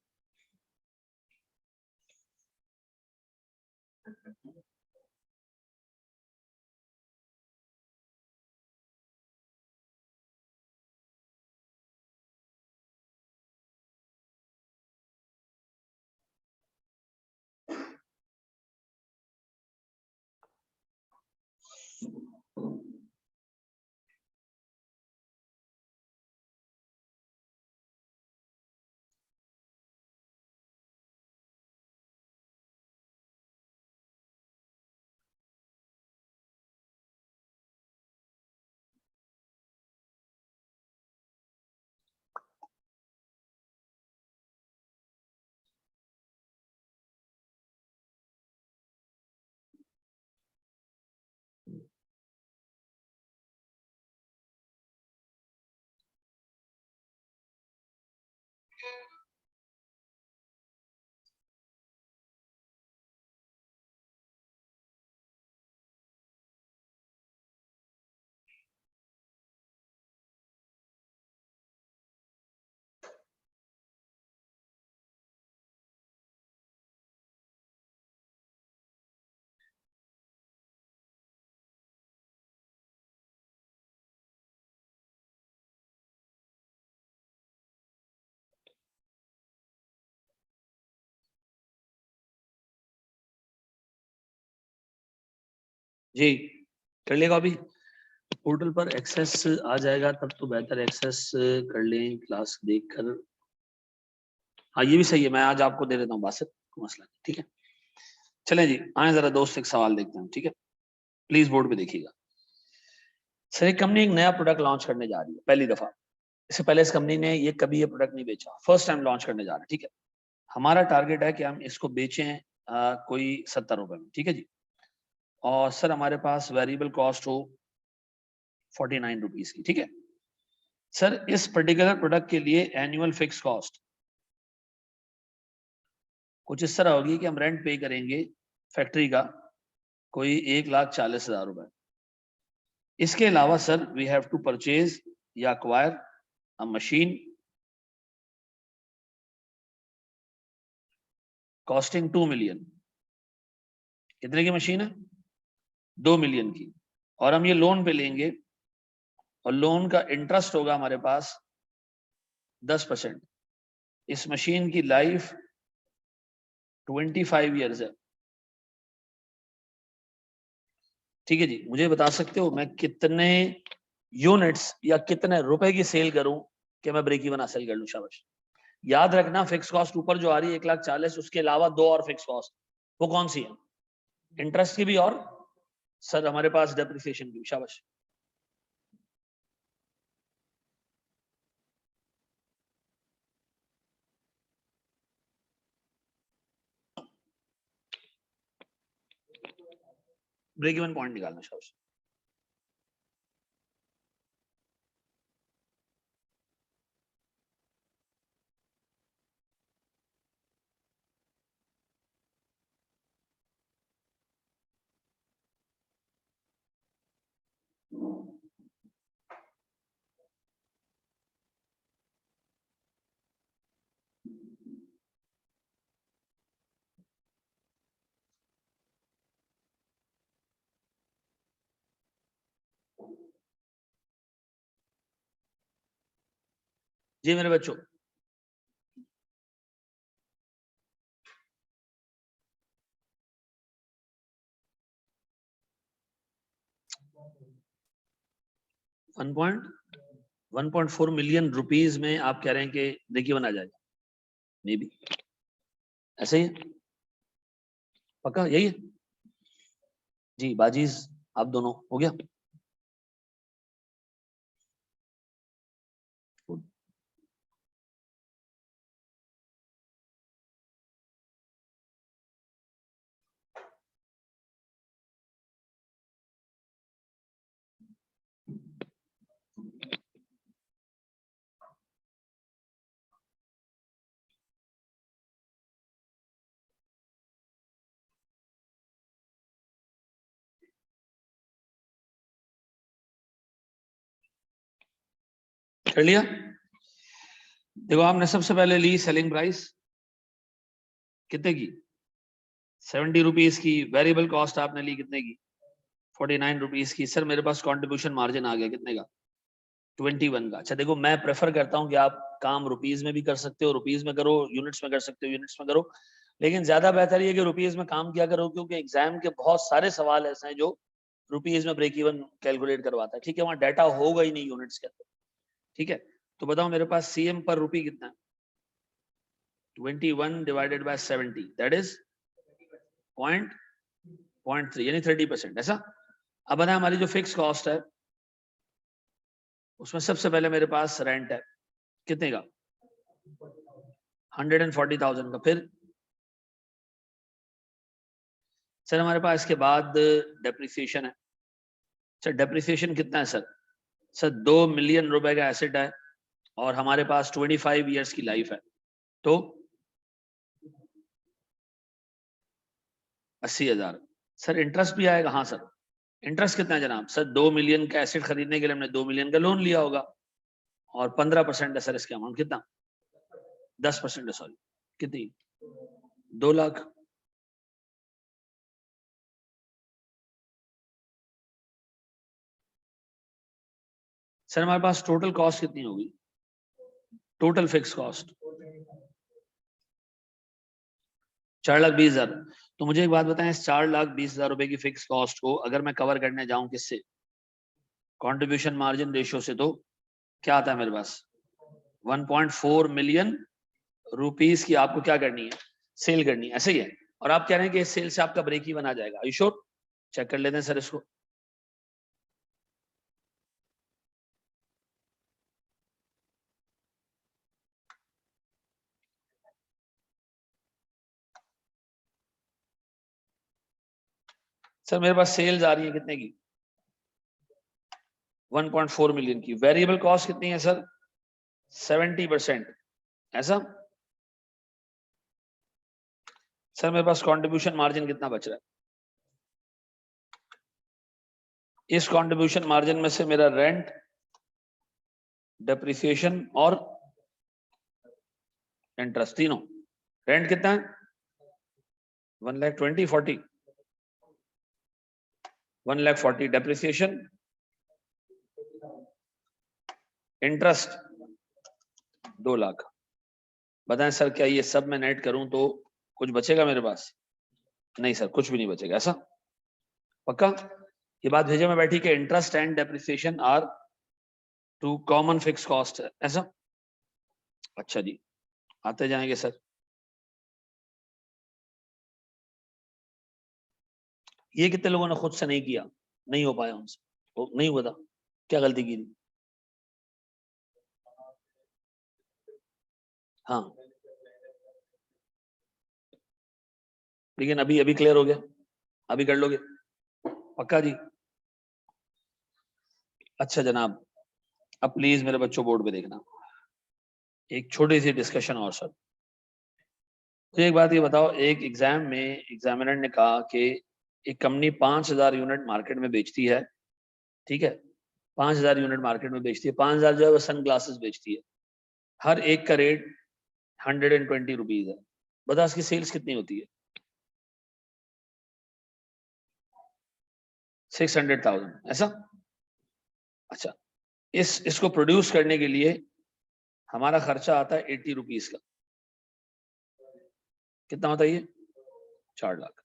जी, कर लेगा अभी पोर्टल पर एक्सेस आ जाएगा तब तो बेहतर, एक्सेस कर लें क्लास देखकर। हाँ ये भी सही है, मैं आज आपको दे देता हूँ बासित, कोई मसला नहीं, ठीक है? चलें जी, आए जरा दोस्त एक सवाल देखते हैं, ठीक है? प्लीज बोर्ड पे देखिएगा। सर एक कंपनी एक नया प्रोडक्ट लॉन्च करने जा रही है पहली दफा, इससे पहले इस कंपनी ने ये प्रोडक्ट नहीं बेचा, फर्स्ट टाइम लॉन्च करने जा रहा है, ठीक है? हमारा टारगेट है कि हम इसको बेचें कोई 70 रुपए में, ठीक है जी? और सर हमारे पास वेरिएबल कॉस्ट हो 49 रुपीज की, ठीक है? सर इस पर्टिकुलर प्रोडक्ट के लिए एनुअल फिक्स कॉस्ट कुछ इस तरह होगी कि हम रेंट पे करेंगे फैक्ट्री का कोई 1,40,000 रुपए। इसके अलावा sir we have to purchase या acquire a machine costing 2 million. कितने की मशीन है? 2 मिलियन की। और हम ये लोन पे लेंगे और लोन का इंटरेस्ट होगा हमारे पास 10%। इस मशीन की लाइफ 25 ईयर्स है, ठीक है जी? मुझे बता सकते हो मैं कितने यूनिट्स या कितने रुपए की सेल करूं कि मैं ब्रेक इवन हासिल कर लूं? शाबाश। याद रखना फिक्स कॉस्ट ऊपर जो आ रही है 1,40,000, उसके अलावा दो और फिक्स कॉस्ट, वो कौन सी है? इंटरेस्ट की भी और सर हमारे पास डेप्रिसिएशन की भी। शाबाश। ब्रेक इवन पॉइंट निकालना। शाबाश। जी मेरे बच्चों, 1.4 मिलियन रुपीज में आप कह रहे हैं कि ब्रेक इवन आ जाएगा, मे बी ऐसे ही है? पक्का यही है जी? बाजीज आप दोनों हो गया? कर लिया? देखो आपने सबसे पहले ली सेलिंग प्राइस कितने की? 70 रुपीज की। वेरिएबल कॉस्ट आपने ली कितने की? 49 रुपीज की। सर मेरे पास कंट्रीब्यूशन मार्जिन आ गया कितने का? 21 का। अच्छा देखो मैं प्रेफर करता हूं कि आप काम रुपीज में भी कर सकते हो, रुपीज में करो, यूनिट्स में कर सकते हो, यूनिट्स में करो, लेकिन ज्यादा बेहतर ये कि रुपीज में काम किया करो, क्योंकि एग्जाम के बहुत सारे सवाल ऐसे हैं जो रुपीज में ब्रेक इवन कैलकुलेट करवाता है। ठीक है, वहां डाटा होगा ही नहीं यूनिट्स के अंदर। ठीक है, तो बताओ मेरे पास सीएम पर रुपी कितना है? 21 डिवाइडेड बाय 70 दैट इज 0.3 यानी 30%। ऐसा? अब बताए हमारी जो फिक्स कॉस्ट है उसमें सबसे पहले मेरे पास रेंट है कितने का? 140,000 का। फिर सर हमारे पास इसके बाद डेप्रिसिएशन है। सर डेप्रिसिएशन कितना है सर? सर 2 मिलियन रुपए का एसेट है और हमारे पास 25 इयर्स की लाइफ है, तो 80,000। सर इंटरेस्ट भी आएगा? हाँ सर। इंटरेस्ट कितना है जनाब? सर 2 मिलियन का एसेट खरीदने के लिए हमने 2 मिलियन का लोन लिया होगा और 15% है सर इसके अमाउंट। कितना? 10% है, सॉरी कितनी? 2 लाख। सर हमारे पास टोटल कॉस्ट कितनी होगी? Total fix cost 4,20,000। तो मुझे एक बात बताएं, इस 4,20,000 रुपए की फिक्स कॉस्ट को अगर मैं कवर करने जाऊं किससे? कंट्रीब्यूशन मार्जिन रेशियो से, तो क्या आता है मेरे पास? 1.4 मिलियन रुपीस की आपको क्या करनी है? सेल करनी है, ऐसे ही है। और आप कह रहे हैं कि इस सेल से आपका ब्रेक इवन आ जाएगा। Are you sure? चेक कर लेते हैं सर इसको। सर मेरे पास सेल्स आ रही है कितने की? 1.4 मिलियन की। वेरिएबल कॉस्ट कितनी है सर? 70%। ऐसा? सर मेरे पास कंट्रीब्यूशन मार्जिन कितना बच रहा है? इस कंट्रीब्यूशन मार्जिन में से मेरा रेंट, डेप्रिसिएशन और इंटरेस्ट तीनों। रेंट कितना है? 1,20,000 40 1,40,000। Depreciation, interest 2 lakh. बताएं सर क्या ये सब मैं नेट करूं तो कुछ बचेगा मेरे पास? नहीं सर कुछ भी नहीं बचेगा। ऐसा? पक्का? ये बात भेजे में बैठी कि interest and depreciation are 2 common fix cost है। ऐसा? अच्छा जी, आते जाएंगे सर। ये कितने लोगों ने खुद से नहीं किया? नहीं हो पाया उनसे? नहीं हुआ था? क्या गलती की थी? हाँ, लेकिन अभी अभी क्लियर हो गया, अभी कर लोगे? पक्का जी? अच्छा जनाब, अब प्लीज मेरे बच्चों बोर्ड पे देखना, एक छोटी सी डिस्कशन और सर। तो एक बात ये बताओ, एक एग्जाम में एग्जामिनर ने कहा कि एक कंपनी 5,000 यूनिट मार्केट में बेचती है। ठीक है, 5,000 यूनिट मार्केट में बेचती है, 5,000 जो है वो सन ग्लासेस बेचती है। हर एक का रेट 120 रुपीज है। बता इसकी सेल्स कितनी होती है? 600,000। ऐसा? अच्छा, इसको प्रोड्यूस करने के लिए हमारा खर्चा आता है 80 रुपीज का। कितना होता है ये? 4 लाख।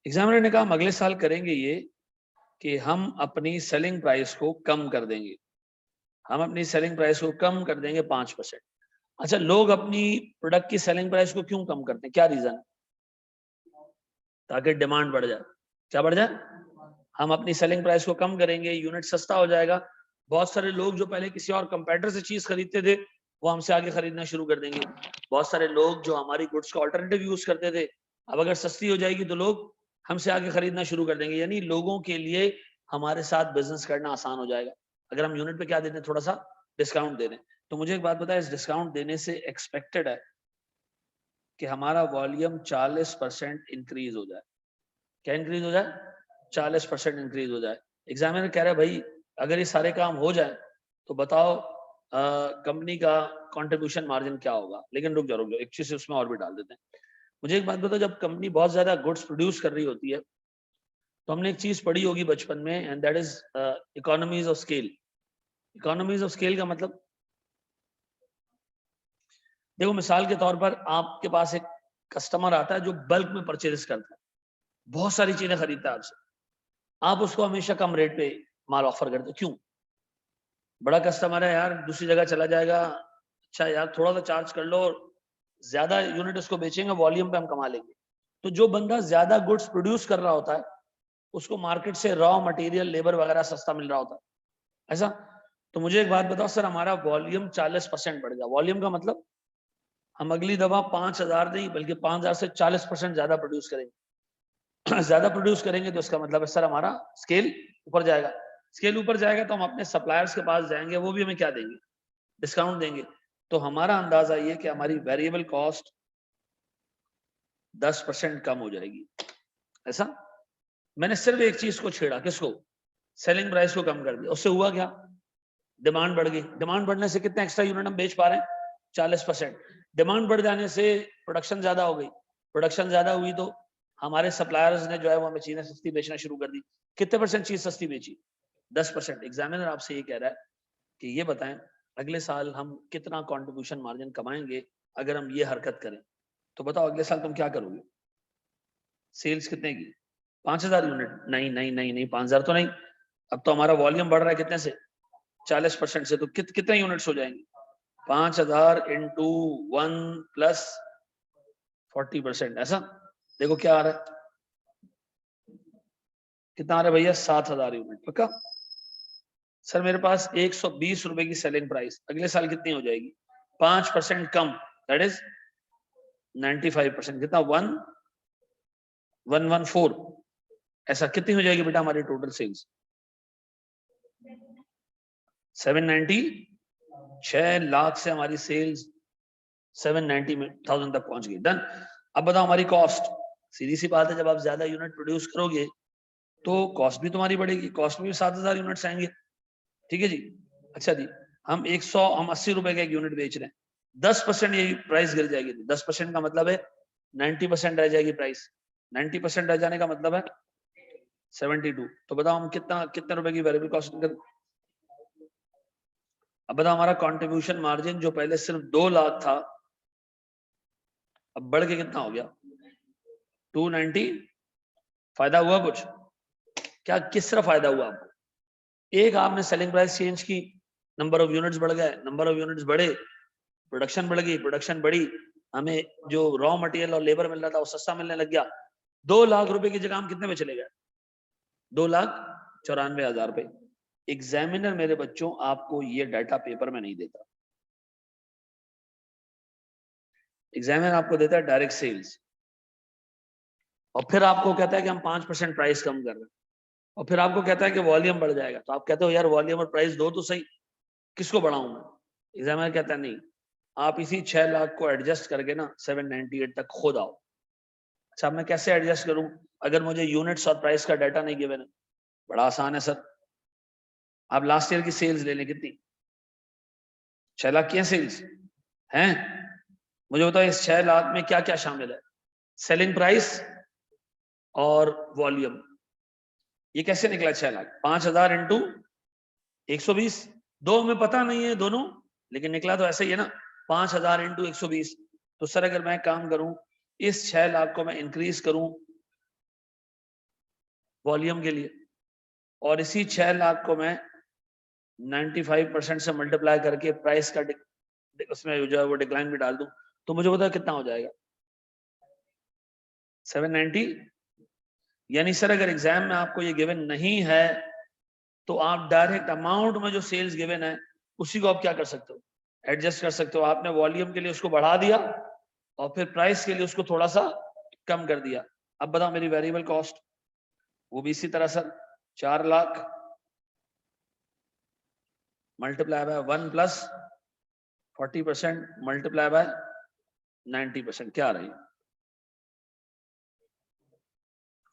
एग्जामिनर ने कहा हम अगले साल करेंगे ये कि हम अपनी सेलिंग प्राइस को कम कर देंगे। हम अपनी सेलिंग प्राइस को कम कर देंगे 5%। अच्छा, लोग अपनी प्रोडक्ट की सेलिंग प्राइस को क्यों कम करते हैं, क्या रीजन है? ताकि डिमांड बढ़ जाए। क्या बढ़ जाए? हम अपनी सेलिंग प्राइस को कम करेंगे, यूनिट सस्ता हो जाएगा। बहुत सारे लोग जो पहले किसी और कंपेटिटर से चीज खरीदते थे, वो हमसे आगे खरीदना शुरू कर देंगे। बहुत सारे लोग जो हमारी गुड्स का ऑल्टरनेटिव यूज करते थे, अब अगर सस्ती हो जाएगी तो लोग हमसे आगे खरीदना शुरू कर देंगे। यानी लोगों के लिए हमारे साथ बिजनेस करना आसान हो जाएगा अगर हम यूनिट पे क्या दे दें, थोड़ा सा डिस्काउंट दे दें। तो मुझे एक बात बताए, इस डिस्काउंट देने से एक्सपेक्टेड है कि हमारा वॉल्यूम 40% इंक्रीज हो जाए। क्या इंक्रीज हो जाए? 40% इंक्रीज हो जाए। एग्जामिनर कह रहा है भाई अगर ये सारे काम हो जाए तो बताओ कंपनी का कंट्रीब्यूशन मार्जिन क्या होगा। लेकिन रुक जाओ एक चीज उसमें और भी डाल देते हैं। मुझे एक बात बताओ, जब कंपनी बहुत ज्यादा गुड्स प्रोड्यूस कर रही होती है तो हमने एक चीज पढ़ी होगी बचपन में, and that is economies of scale. Economies of scale का मतलब, देखो मिसाल के तौर पर आपके पास एक कस्टमर आता है जो बल्क में परचेज करता है, बहुत सारी चीजें खरीदता है आपसे, आप उसको हमेशा कम रेट पे माल ऑफर करते हो, क्यों? बड़ा कस्टमर है यार, दूसरी जगह चला जाएगा, अच्छा यार थोड़ा सा चार्ज कर लो, ज्यादा यूनिट उसको बेचेंगे, वॉल्यूम पे हम कमा लेंगे। तो जो बंदा ज्यादा गुड्स प्रोड्यूस कर रहा होता है उसको मार्केट से रॉ मटेरियल, लेबर वगैरह सस्ता मिल रहा होता है, ऐसा। तो मुझे एक बात बताओ सर, हमारा वॉल्यूम 40% बढ़ गया, वॉल्यूम का मतलब हम अगली दफा 5,000 नहीं बल्कि 5,000 से 40% ज्यादा प्रोड्यूस करेंगे। ज्यादा प्रोड्यूस करेंगे तो इसका मतलब है सर हमारा स्केल ऊपर जाएगा। स्केल ऊपर जाएगा तो हम अपने सप्लायर्स के पास जाएंगे, वो भी हमें क्या देंगे? डिस्काउंट देंगे। तो हमारा अंदाजा ये कि हमारी वेरिएबल कॉस्ट 10% कम हो जाएगी, ऐसा। मैंने सिर्फ एक चीज को छेड़ा, किसको? सेलिंग प्राइस को कम कर दिया, उससे हुआ क्या? डिमांड बढ़ गई। डिमांड बढ़ने से कितने एक्स्ट्रा यूनिट हम बेच पा रहे हैं? 40%। डिमांड बढ़ जाने से प्रोडक्शन ज्यादा हो गई, प्रोडक्शन ज्यादा हुई तो हमारे सप्लायर्स ने जो है वो हमें चीजें सस्ती बेचना शुरू कर दी। कितने परसेंट चीज सस्ती बेची? 10%। एग्जामिनर आपसे ये कह रहा है कि ये बताएं अगले साल हम कितना कंट्रीब्यूशन मार्जिन कमाएंगे अगर हम ये हरकत करें। तो बताओ अगले साल तुम क्या करोगे? सेल्स कितने की? 5,000 यूनिट? नहीं नहीं नहीं नहीं, 5,000 तो नहीं। अब तो हमारा वॉल्यूम बढ़ रहा है कितने से? 40% से। तो कितने यूनिट्स हो जाएंगे? 5,000 इंटू 1 प्लस 40%, ऐसा। देखो क्या आ रहा है, कितना आ रहा है भैया? 7,000 यूनिट। पक्का? सर मेरे पास 120 रुपए की सेलिंग प्राइस, अगले साल कितनी हो जाएगी? 5% कम, दैट इज 95%। कितना? 114। ऐसा कितनी हो जाएगी बेटा हमारी टोटल सेल्स? 790। 6 लाख से हमारी सेल्स 790,000 तक पहुंच गई। डन। अब बताओ हमारी कॉस्ट। सीधी सी बात है, जब आप ज्यादा यूनिट प्रोड्यूस करोगे तो कॉस्ट भी तुम्हारी बढ़ेगी, कॉस्ट में भी 7,000 यूनिट्स आएंगे। ठीक है जी। अच्छा जी, हम 80 रुपए का एक यूनिट बेच रहे हैं, 10% यही प्राइस गिर जाएगी। 10% का मतलब है 90% रह जाएगी प्राइस। 90% रह जाने का मतलब है 72। तो बताओ हम कितना कितने रुपए की वेरिएबल कॉस्ट कर। अब बताओ हमारा कंट्रीब्यूशन मार्जिन जो पहले सिर्फ 2 लाख था, अब बढ़ के कितना हो गया? 290। फायदा हुआ कुछ? क्या किस तरह फायदा हुआ आपको? एक आपने सेलिंग प्राइस चेंज की, नंबर ऑफ यूनिट्स बढ़ गए, नंबर ऑफ यूनिट्स बढ़े, प्रोडक्शन बढ़ गई, प्रोडक्शन बढ़ी, हमें जो रॉ मटेरियल और लेबर मिल रहा था वो सस्ता मिलने लग गया। 2 लाख रुपए की जगह हम कितने में चले गए? 2,94,000 रुपए। एग्जामिनर मेरे बच्चों आपको ये डाटा पेपर में नहीं देता, एग्जामिनर आपको देता है डायरेक्ट सेल्स, और फिर आपको कहता है कि हम 5% प्राइस कम कर रहे हैं, और फिर आपको कहता है कि वॉल्यूम बढ़ जाएगा। तो आप कहते हो यार वॉल्यूम और प्राइस दो तो सही, किसको बढ़ाऊं मैं? एग्जामिनर कहता है नहीं, आप इसी 6 लाख को एडजस्ट करके ना 798 तक खुद आओ। अच्छा मैं कैसे एडजस्ट करूं अगर मुझे यूनिट्स और प्राइस का डाटा नहीं गिवन है? बड़ा आसान है सर, आप लास्ट ईयर की सेल्स ले लें, कितनी? 6 लाख की है सेल्स हैं? मुझे बताओ इस 6 लाख में क्या क्या शामिल है? सेलिंग प्राइस और वॉल्यूम। ये कैसे निकला 6 लाख? 5,000 इंटू 120। दो में पता नहीं है दोनों, लेकिन निकला तो ऐसे ही है ना, 5,000 इंटू 120। तो सर अगर मैं काम करूं, इस 6 लाख को मैं इंक्रीज करूं वॉल्यूम के लिए, और इसी 6 लाख को मैं 95% से मल्टीप्लाई करके प्राइस का उसमें जो है वो डिक्लाइन भी डाल दूं तो मुझे पता कितना हो जाएगा 790। यानी सर अगर एग्जाम में आपको ये गिवन नहीं है तो आप डायरेक्ट अमाउंट में जो सेल्स गिवन है उसी को आप क्या कर सकते हो, एडजस्ट कर सकते हो। आपने वॉल्यूम के लिए उसको बढ़ा दिया और फिर प्राइस के लिए उसको थोड़ा सा कम कर दिया। अब बताओ मेरी वेरिएबल कॉस्ट वो भी इसी तरह sir 4 lakh multiply by 1 plus 40% multiply by 90% क्या आ रही है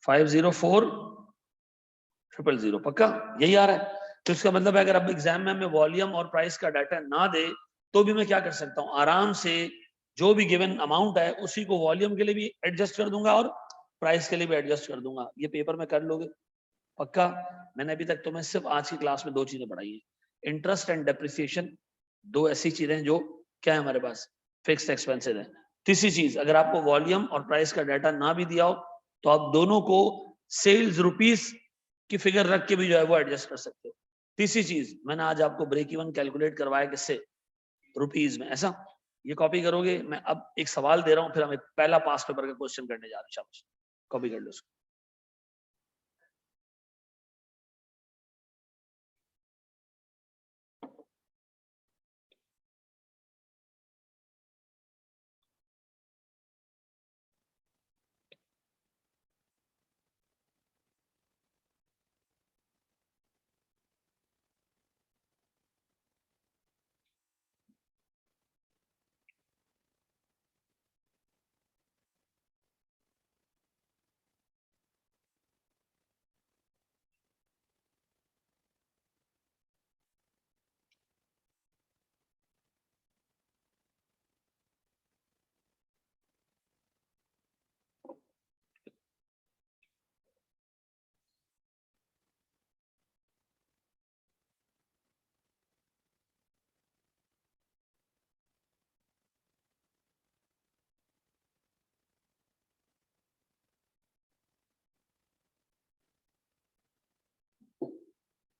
504000 पक्का यही आ रहा है। तो इसका मतलब है अगर अब एग्जाम में हमें वॉल्यूम और प्राइस का डाटा ना दे तो भी मैं क्या कर सकता हूं, आराम से जो भी गिवन अमाउंट है उसी को वॉल्यूम के लिए भी एडजस्ट कर दूंगा और प्राइस के लिए भी एडजस्ट कर दूंगा। ये पेपर में कर लोगे पक्का। मैंने अभी तक तुम्हें सिर्फ आज की क्लास में 2 चीजें पढ़ाई हैं, इंटरेस्ट एंड डेप्रिसिएशन, 2 ऐसी चीजें जो क्या है हमारे पास फिक्स्ड एक्सपेंसेस है। तीसरी चीज अगर आपको वॉल्यूम और प्राइस का डाटा ना भी दिया हो तो आप दोनों को सेल्स रुपीस की फिगर रख के भी जो है वो एडजस्ट कर सकते हो। तीसरी चीज मैंने आज आपको ब्रेक इवन कैलकुलेट करवाया किससे, रुपीस में। ऐसा ये कॉपी करोगे। मैं अब एक सवाल दे रहा हूं फिर हमें पहला पास पेपर का क्वेश्चन करने जा रहे हैं। शाबाश कॉपी कर लो उसको।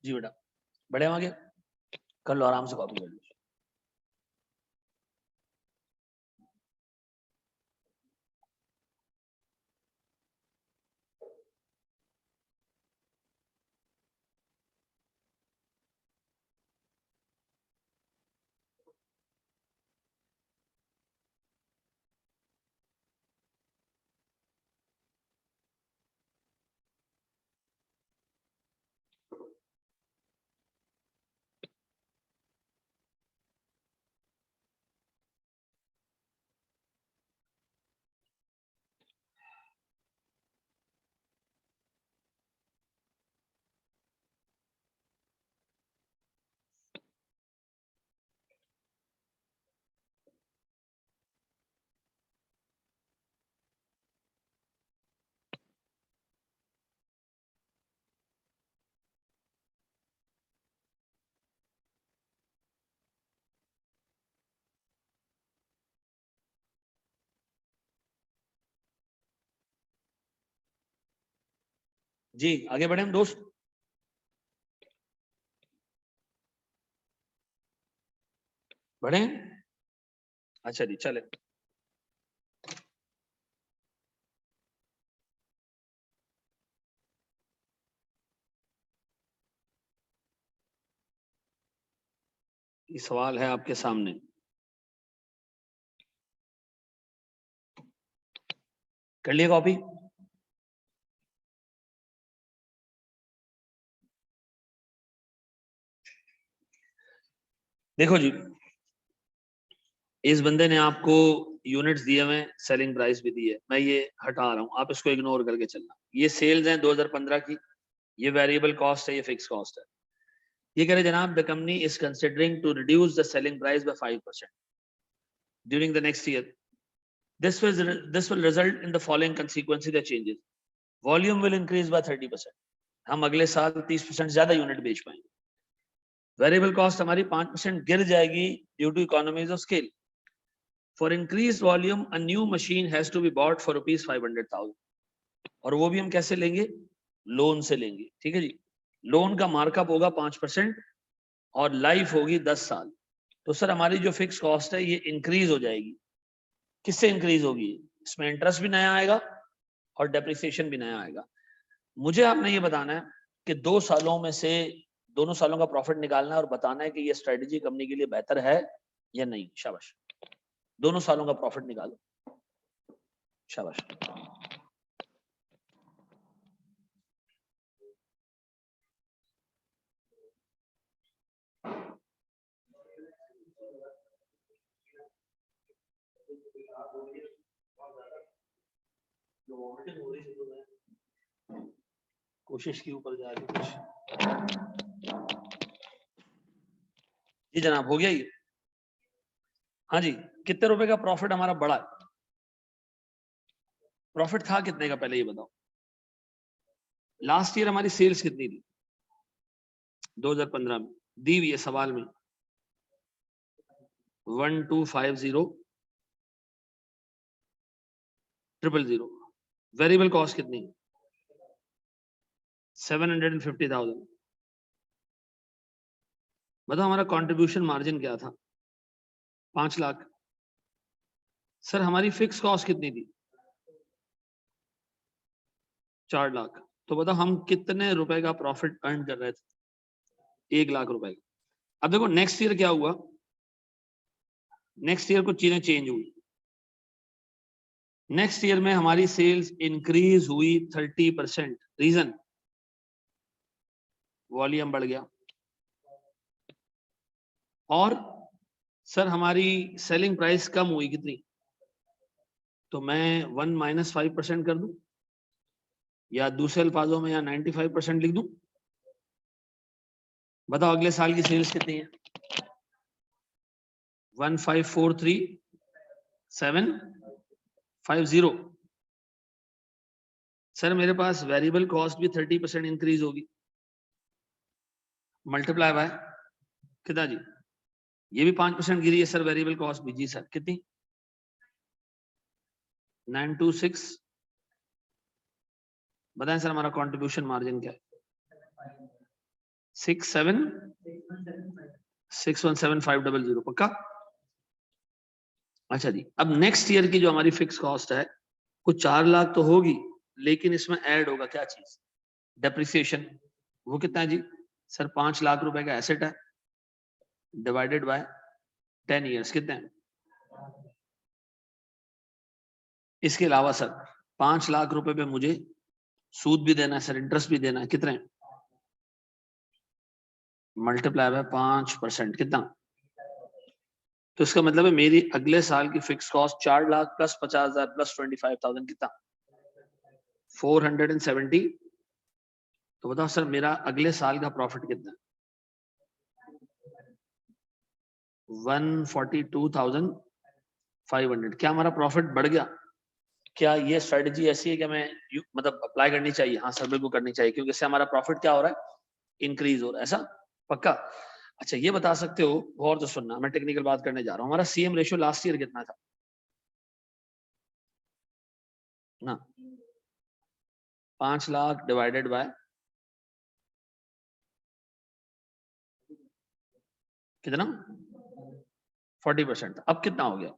जी बेटा बढ़े आगे कर लो आराम से कॉपी कर लो। जी आगे बढ़े हम दोस्त। बढ़े अच्छा जी चले। ये सवाल है आपके सामने, कर लिए कॉपी। देखो जी इस बंदे ने आपको यूनिट्स दिए हुए, सेलिंग प्राइस भी दी है, मैं ये हटा रहा हूं, आप इसको इग्नोर करके चलना। ये सेल्स हैं 2015 की, ये वेरिएबल कॉस्ट है, ये फिक्स कॉस्ट है। ये कह रहे जनाब the company is considering to reduce the selling price by 5% during the next year. This will result in the following consequences or changes. Volume will increase by 30%. हम अगले साल 30% ज्यादा यूनिट बेच पाएंगे। वेरिएबल कॉस्ट हमारी 5% गिर जाएगी due to economies of scale. For increase volume a new machine has to be bought for ₹500,000 और वो भी हम कैसे लेंगे, लोन से लेंगे। ठीक है जी, लोन का मार्कअप होगा 5%। और लाइफ होगी 10 साल, तो सर हमारी जो फिक्स कॉस्ट है ये इंक्रीज हो जाएगी। किससे इंक्रीज होगी? इसमें इंटरेस्ट भी नया आएगा और डेप्रिसिएशन भी नया आएगा। मुझे आपने ये बताना है कि 2 सालों में से दोनों सालों का प्रॉफिट निकालना है और बताना है कि ये स्ट्रेटेजी कंपनी के लिए बेहतर है या नहीं। शाबाश, दोनों सालों का प्रॉफिट निकालो। शाबाश। कोशिश की ऊपर जा रही कुछ। जी जनाब, हो गया ये? हाँ जी, कितने रुपए का प्रॉफिट हमारा बढ़ा है? प्रॉफिट था कितने का पहले ये बताओ। लास्ट ईयर हमारी सेल्स कितनी थी 2015 में? दी हुई है सवाल में 1250,000। वेरिएबल कॉस्ट कितनी? 750,000। बताओ हमारा कंट्रीब्यूशन मार्जिन क्या था? 5 लाख। सर हमारी फिक्स कॉस्ट कितनी थी? 4 लाख। तो बताओ हम कितने रुपए का प्रॉफिट अर्न कर रहे थे? 1 लाख रुपए का। अब देखो नेक्स्ट ईयर क्या हुआ, नेक्स्ट ईयर कुछ चीजें चेंज हुई। नेक्स्ट ईयर में हमारी सेल्स इंक्रीज हुई 30%। रीजन? वॉल्यूम बढ़ गया। और सर हमारी सेलिंग प्राइस कम हुई कितनी? तो मैं 1 - 5% कर दूं, या दूसरे अल्फाजों में या 95% लिख दूं? बताओ अगले साल की सेल्स कितनी है? 15,43750। सर मेरे पास वेरिएबल कॉस्ट भी 30% इंक्रीज होगी, मल्टीप्लाई बाय कितना जी? ये भी 5% गिरी है सर वेरिएबल कॉस्ट भी। जी सर कितनी? 926। बताएं सर हमारा कंट्रीब्यूशन मार्जिन क्या है? 617,500। पक्का? अच्छा जी, अब नेक्स्ट ईयर की जो हमारी फिक्स कॉस्ट है वो 4 लाख तो होगी, लेकिन इसमें ऐड होगा क्या चीज? डेप्रिसिएशन। वो कितना है जी? सर 5 लाख रुपए का एसेट है, डिवाइडेड बाय 10 इयर्स, कितने हैं? इसके अलावा सर 5 लाख रुपए पे मुझे सूद भी देना है सर, इंटरेस्ट भी देना है, कितने? मल्टीप्लाई बाय 5%, कितना? तो इसका मतलब है मेरी अगले साल की fix cost 4 lakh plus 50,000 plus 25,000, कितना? 470। तो बताओ सर मेरा अगले साल का प्रॉफिट कितना? 142,500। क्या हमारा प्रॉफिट बढ़ गया? क्या ये स्ट्रेटेजी ऐसी है कि मैं मतलब अप्लाई करनी चाहिए? हाँ सर बिल्कुल करनी चाहिए, क्योंकि इससे हमारा प्रॉफिट क्या हो रहा है? इंक्रीज हो रहा है। ऐसा? पक्का? अच्छा ये बता सकते हो, गौर से सुनना, मैं टेक्निकल बात करने जा रहा हूँ। हमारा सीएम रेशियो लास्ट ईयर कितना था ना? 5 लाख डिवाइडेड बाय कितना? 40%। अब कितना हो गया?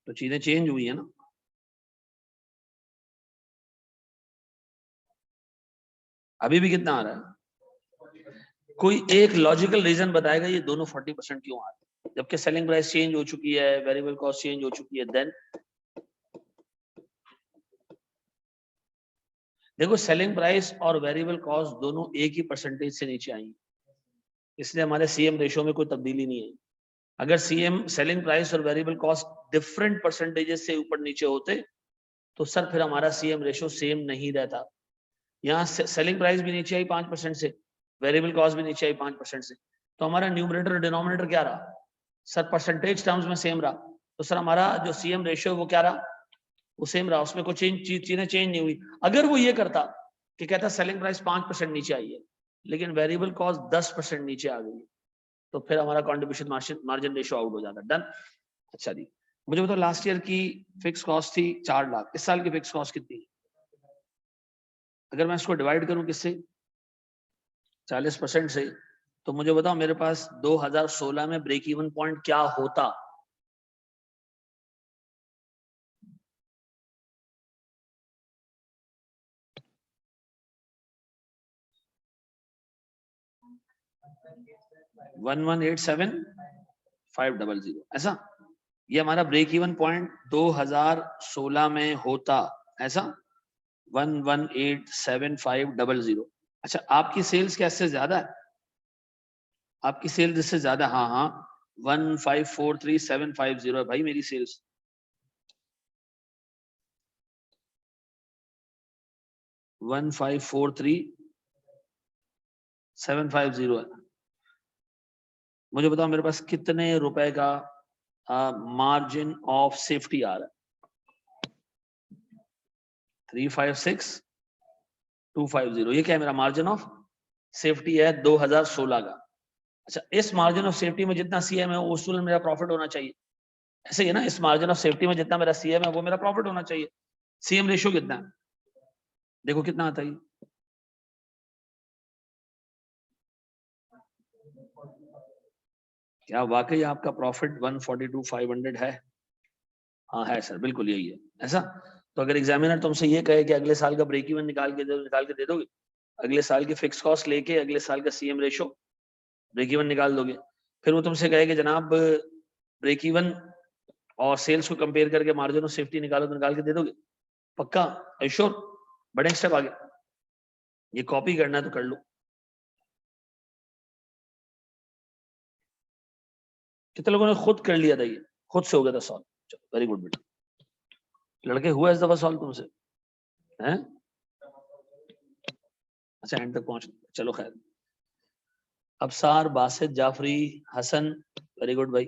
तो चीजें चेंज हुई है ना। अभी भी कितना आ रहा है? कोई एक लॉजिकल रीजन बताएगा ये दोनों 40% क्यों आ रहे हैं, जबकि सेलिंग प्राइस चेंज हो चुकी है, वेरिएबल कॉस्ट चेंज हो चुकी है। देन देखो सेलिंग प्राइस और वेरिएबल कॉस्ट दोनों एक ही परसेंटेज से नीचे आई, इसलिए हमारे सीएम रेशियो में कोई तब्दीली नहीं है। अगर सीएम सेलिंग प्राइस और वेरिएबल कॉस्ट डिफरेंट परसेंटेजेस से ऊपर नीचे होते तो सर फिर हमारा सीएम रेशियो सेम नहीं रहता। यहाँ सेलिंग प्राइस भी नीचे आई 5% से, वेरिएबल कॉस्ट भी नीचे आई 5% से, तो हमारा न्यूमरेटर और डिनोमिनेटर क्या रहा? सर परसेंटेज टर्म्स में सेम रहा। तो सर हमारा जो सीएम रेशियो वो क्या रहा? वो सेम रहा, उसमें कुछ चीजें चेंज नहीं हुई। अगर वो ये करता कि कहता सेलिंग प्राइस 5% नीचे आई है लेकिन वेरिएबल कॉस्ट 10% नीचे आ गई, तो फिर हमारा कंट्रीब्यूशन मार्जिन रेशियो आउट हो जाता। डन? अच्छा जी, मुझे बताओ लास्ट ईयर की फिक्स कॉस्ट थी 4 लाख, इस साल की फिक्स कॉस्ट कितनी है? अगर मैं इसको डिवाइड करूं किससे? 40% से। तो मुझे बताओ मेरे पास 2016 में ब्रेक इवन पॉइंट क्या होता? वन 1,187,500 ऐसा, ये हमारा ब्रेक इवन पॉइंट 2016 में होता ऐसा 1,187,500। अच्छा, आपकी सेल्स क्या इससे ज्यादा है? आपकी सेल्स इससे ज्यादा? हाँ हाँ, 1,543,750 है भाई मेरी सेल्स। 1,543,750 है। मुझे बताओ मेरे पास कितने रुपए का मार्जिन ऑफ सेफ्टी आ रहा है? 356,250। ये क्या है? मेरा मार्जिन ऑफ सेफ्टी है 2016 का। अच्छा, इस मार्जिन ऑफ सेफ्टी में जितना सीएम है उस मेरा प्रॉफिट होना चाहिए, ऐसे ही है ना? इस मार्जिन ऑफ सेफ्टी में जितना मेरा सीएम है वो मेरा प्रॉफिट होना चाहिए। सीएम रेशियो कितना है? देखो कितना आता है। क्या वाकई आपका प्रॉफिट 142,500 है? हाँ है सर, बिल्कुल यही है। ऐसा तो अगर एग्जामिनर तुमसे ये कहे कि अगले साल का ब्रेक इवन निकाल के दे दोगे, अगले साल की फिक्स कॉस्ट लेके अगले साल का सीएम रेशो ब्रेक इवन निकाल दोगे, फिर वो तुमसे कहे कि जनाब ब्रेक इवन और सेल्स को कंपेयर करके मार्जिन ऑफ सेफ्टी निकालो, तो निकाल के दे दोगे? पक्का? श्योर? बड़े स्टेप आगे, ये कॉपी करना है तो कर लो। कितने लोगों ने खुद कर लिया था? ये खुद से हो गया था सॉल्व? चलो वेरी गुड बेटा, लड़के हुआ इस दफा सॉल्व तुमसे हैं? अच्छा, एंड तक पहुंच, चलो खैर। अबसार, बासित, जाफरी, हसन, वेरी गुड भाई।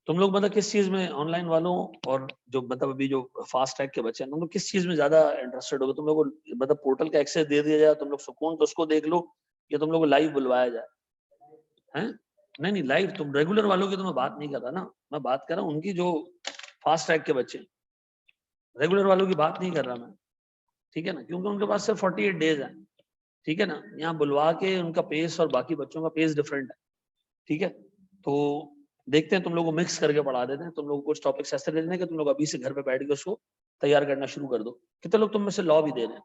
तुम लोग मतलब किस चीज में, ऑनलाइन वालों और जो मतलब अभी जो फास्ट ट्रैक के बच्चे हैं, तुम लोग किस चीज में ज्यादा इंटरेस्टेड होगे? तुम लोग को मतलब पोर्टल का एक्सेस दे दिया जाए, तुम लोग सुकून तो उसको देख लो, या तुम लोग को लाइव बुलवाया जाए? हैं? नहीं नहीं, लाइव। तुम रेगुलर वालों की तो मैं बात नहीं कर रहा ना, मैं बात कर रहा हूँ उनकी जो फास्ट ट्रैक के बच्चे, रेगुलर वालों की बात नहीं कर रहा मैं, ठीक है ना? क्योंकि उनके पास सिर्फ 48 डेज है, ठीक है ना? यहाँ बुलवा के उनका पेस और बाकी बच्चों का पेस डिफरेंट है, ठीक है? तो देखते हैं, तुम लोग को मिक्स करके पढ़ा देते हैं, तुम लोग को कुछ टॉपिक्स ऐसे दे देंगे कि तुम लोग अभी से घर पे बैठ के उसको तैयार करना शुरू कर दो। कितने लोग तुम में से लॉ भी दे रहे हैं?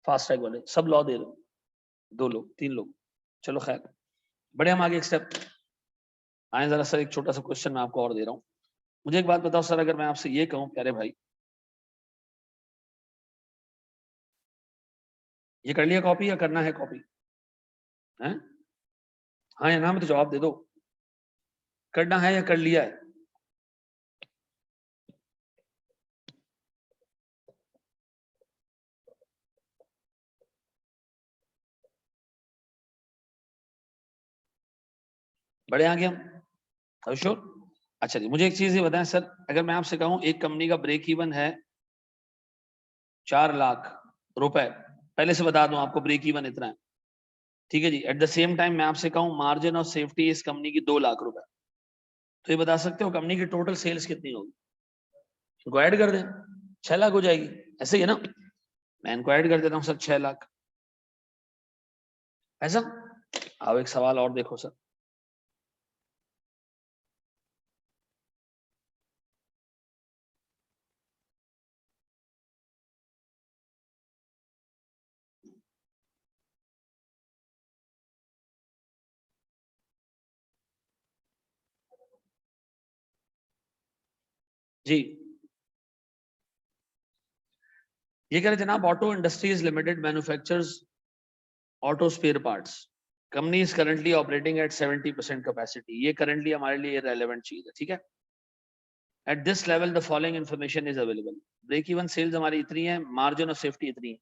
फास्ट ट्रैक वाले सब लॉ दे रहे हो? 2 लोग, 3 लोग, चलो खैर। बड़े हम आगे एक स्टेप आए जरा सर, एक छोटा सा क्वेश्चन मैं आपको और दे रहा हूँ। मुझे एक बात बताओ सर, अगर मैं आपसे ये कहूँ प्यारे भाई, ये कर लिया कॉपी या करना है कॉपी? है हाँ या ना में तो जवाब दे दो, करना है या कर लिया है? बड़े आगे हम श्योर? अच्छा जी, मुझे एक चीज ये बताएं सर, अगर मैं आपसे कहूं एक कंपनी का ब्रेक इवन है 4 लाख रुपए, पहले से बता दूं आपको ब्रेक इवन इतना है, ठीक है जी। एट द सेम टाइम मैं आपसे कहूं मार्जिन ऑफ सेफ्टी इस कंपनी की 2 लाख रुपए, तो ये बता सकते हो कंपनी की टोटल सेल्स कितनी होगी? इनको ऐड कर दें, 6 लाख हो जाएगी, ऐसे ही है ना? मैं इनको ऐड कर देता हूँ सर, 6 लाख ऐसा। अब एक सवाल और देखो सर, जी ये कह रहे जनाब, auto industries limited manufactures auto spare parts, company is currently operating at 70% capacity. ये करंटली हमारे लिए रेलेवेंट चीज है, ठीक है? At this level the following information is available. Break even sales हमारी इतनी है, मार्जिन ऑफ सेफ्टी इतनी है।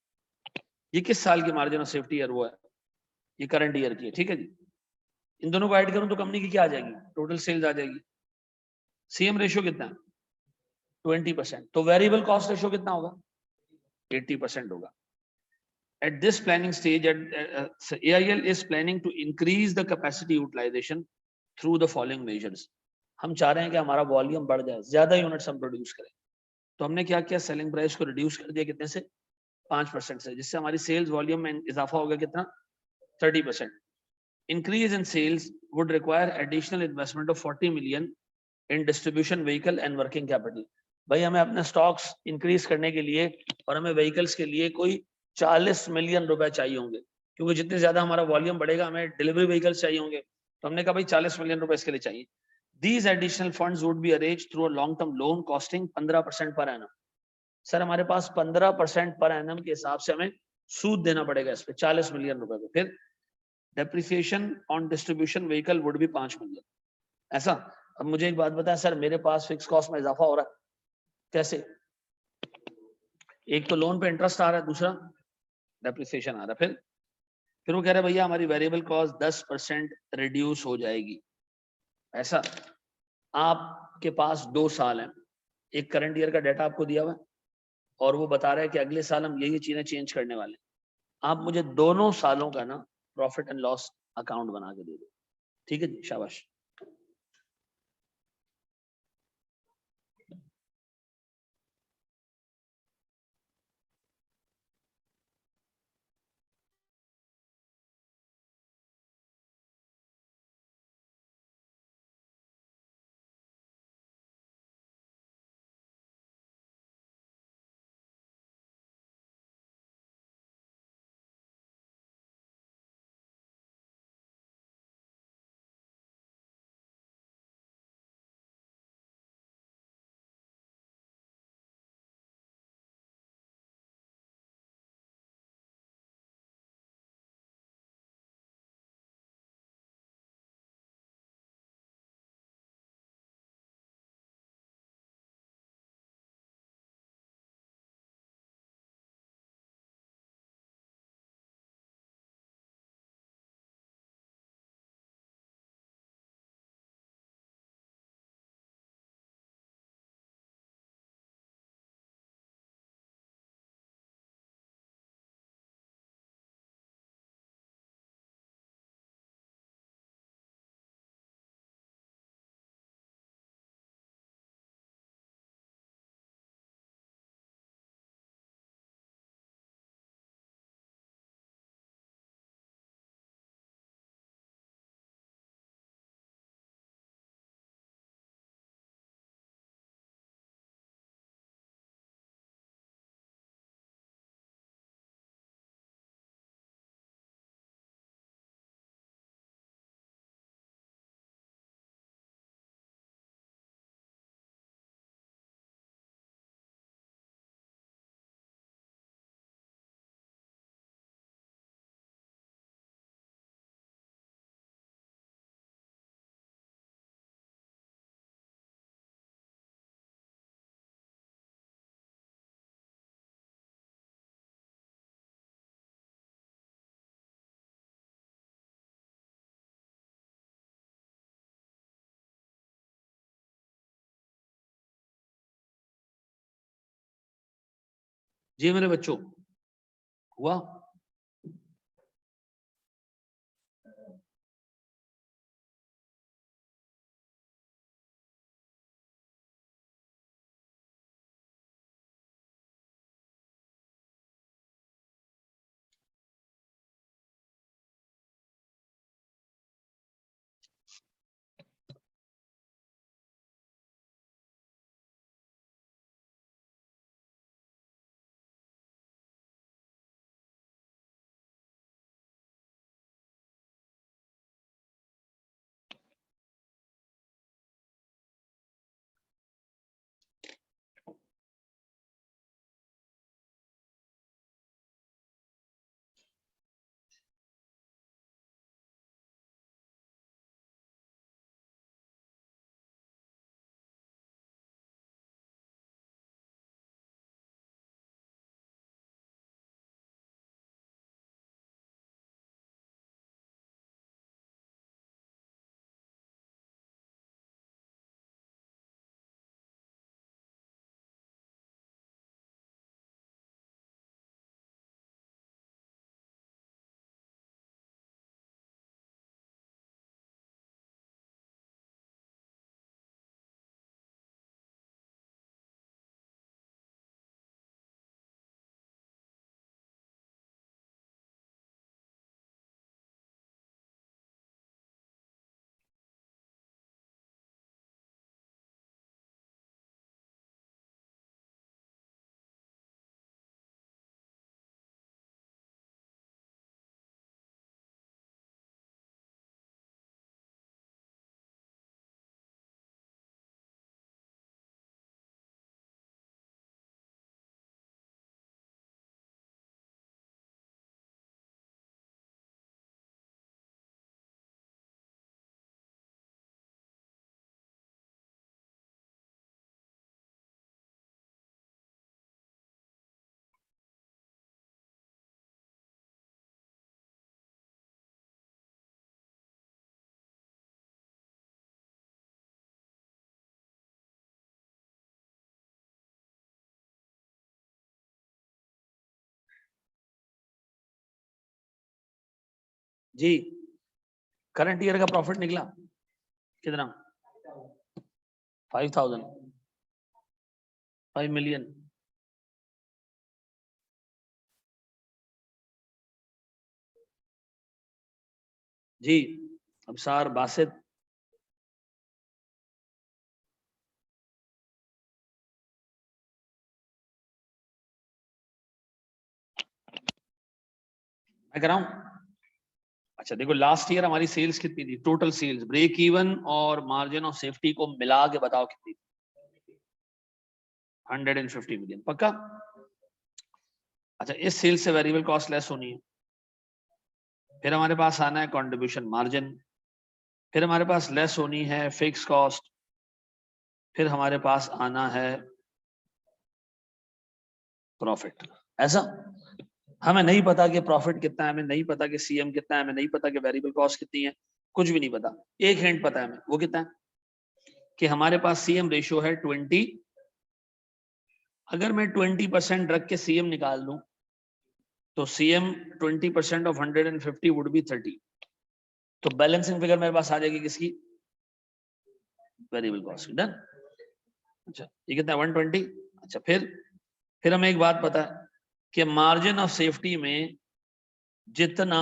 ये किस साल की मार्जिन ऑफ सेफ्टी है? वो है ये करंट ईयर की है, ठीक है जी। इन दोनों को ऐड करूं तो कंपनी की क्या आ जाएगी? टोटल सेल्स आ जाएगी। सीएम रेशियो कितना है? 20%। तो वेरिएबल कॉस्ट रेशियो कितना होगा? 80% होगा। At this planning stage, AIL is planning to increase the capacity utilization through the following measures. हम चाह रहे हैं कि हमारा वॉल्यूम बढ़ जाए, ज्यादा यूनिट्स हम प्रोड्यूस करें। तो हमने क्या किया, सेलिंग प्राइस को रिड्यूस कर दिया कितने से, 5% से, जिससे हमारी सेल्स वॉल्यूम में इजाफा हो गया कितना, 30%। Increase in sales would require additional investment of 40 million in distribution vehicle and working capital. भाई हमें अपने स्टॉक्स इंक्रीज करने के लिए और हमें व्हीकल्स के लिए कोई 40 मिलियन रुपए चाहिए होंगे, क्योंकि जितने ज्यादा हमारा वॉल्यूम बढ़ेगा हमें डिलीवरी व्हीकल्स चाहिए होंगे। तो हमने कहा भाई 40 मिलियन रुपए इसके लिए चाहिए। These additional funds would be arranged through a long-term loan costing 15% per annum। Sir हमारे पास 15% पर एनम के हिसाब से हमें सूद देना पड़ेगा इस पे 40 मिलियन रुपए को। फिर depreciation on distribution vehicle would be 5 million. ऐसा। अब मुझे एक बात बताएं सर, मेरे पास फिक्स कॉस्ट में इजाफा हो रहा है कैसे, एक तो लोन पे इंटरेस्ट आ रहा है, दूसरा डेप्रिसिएशन आ रहा है। फिर वो कह रहे हैं भैया हमारी वेरिएबल कॉस्ट 10% रिड्यूस हो जाएगी। ऐसा। आपके पास 2 साल हैं, एक करंट ईयर का डाटा आपको दिया हुआ है और वो बता रहा है कि अगले साल हम यही चीजें चेंज करने वाले हैं। आप मुझे दोनों सालों का ना प्रॉफिट एंड लॉस अकाउंट बना के दे दो। ठीक है जी, शाबाश। जी मेरे बच्चों, हुआ। जी करंट ईयर का प्रॉफिट निकला कितना 5,000 5 मिलियन जी अबसार बासित मैं कराऊं। अच्छा देखो लास्ट ईयर हमारी सेल्स कितनी थी, टोटल सेल्स ब्रेक इवन और मार्जिन ऑफ सेफ्टी को मिला के बताओ कितनी थी। 150 मिलियन पक्का। अच्छा इस सेल्स से वेरिएबल कॉस्ट लेस होनी है, फिर हमारे पास आना है कंट्रीब्यूशन मार्जिन, फिर हमारे पास लेस होनी है फिक्स कॉस्ट, फिर हमारे पास आना है प्रॉफिट। ऐसा हमें नहीं पता कि प्रॉफिट कितना है, हमें नहीं पता कि सीएम कितना है, हमें नहीं पता कि वेरिएबल कॉस्ट कितनी है, कुछ भी नहीं पता। एक हिंट पता है हमें, वो कितना है कि हमारे पास सीएम रेशियो है 20। अगर मैं 20% रख के सीएम निकाल दूं तो सीएम 20% ऑफ 150 वुड बी 30। तो बैलेंसिंग फिगर मेरे पास आ जाएगी किसकी, वेरिएबल कॉस्ट। डन। अच्छा ये कितना है 120। अच्छा फिर हमें एक बात पता है कि मार्जिन ऑफ सेफ्टी में जितना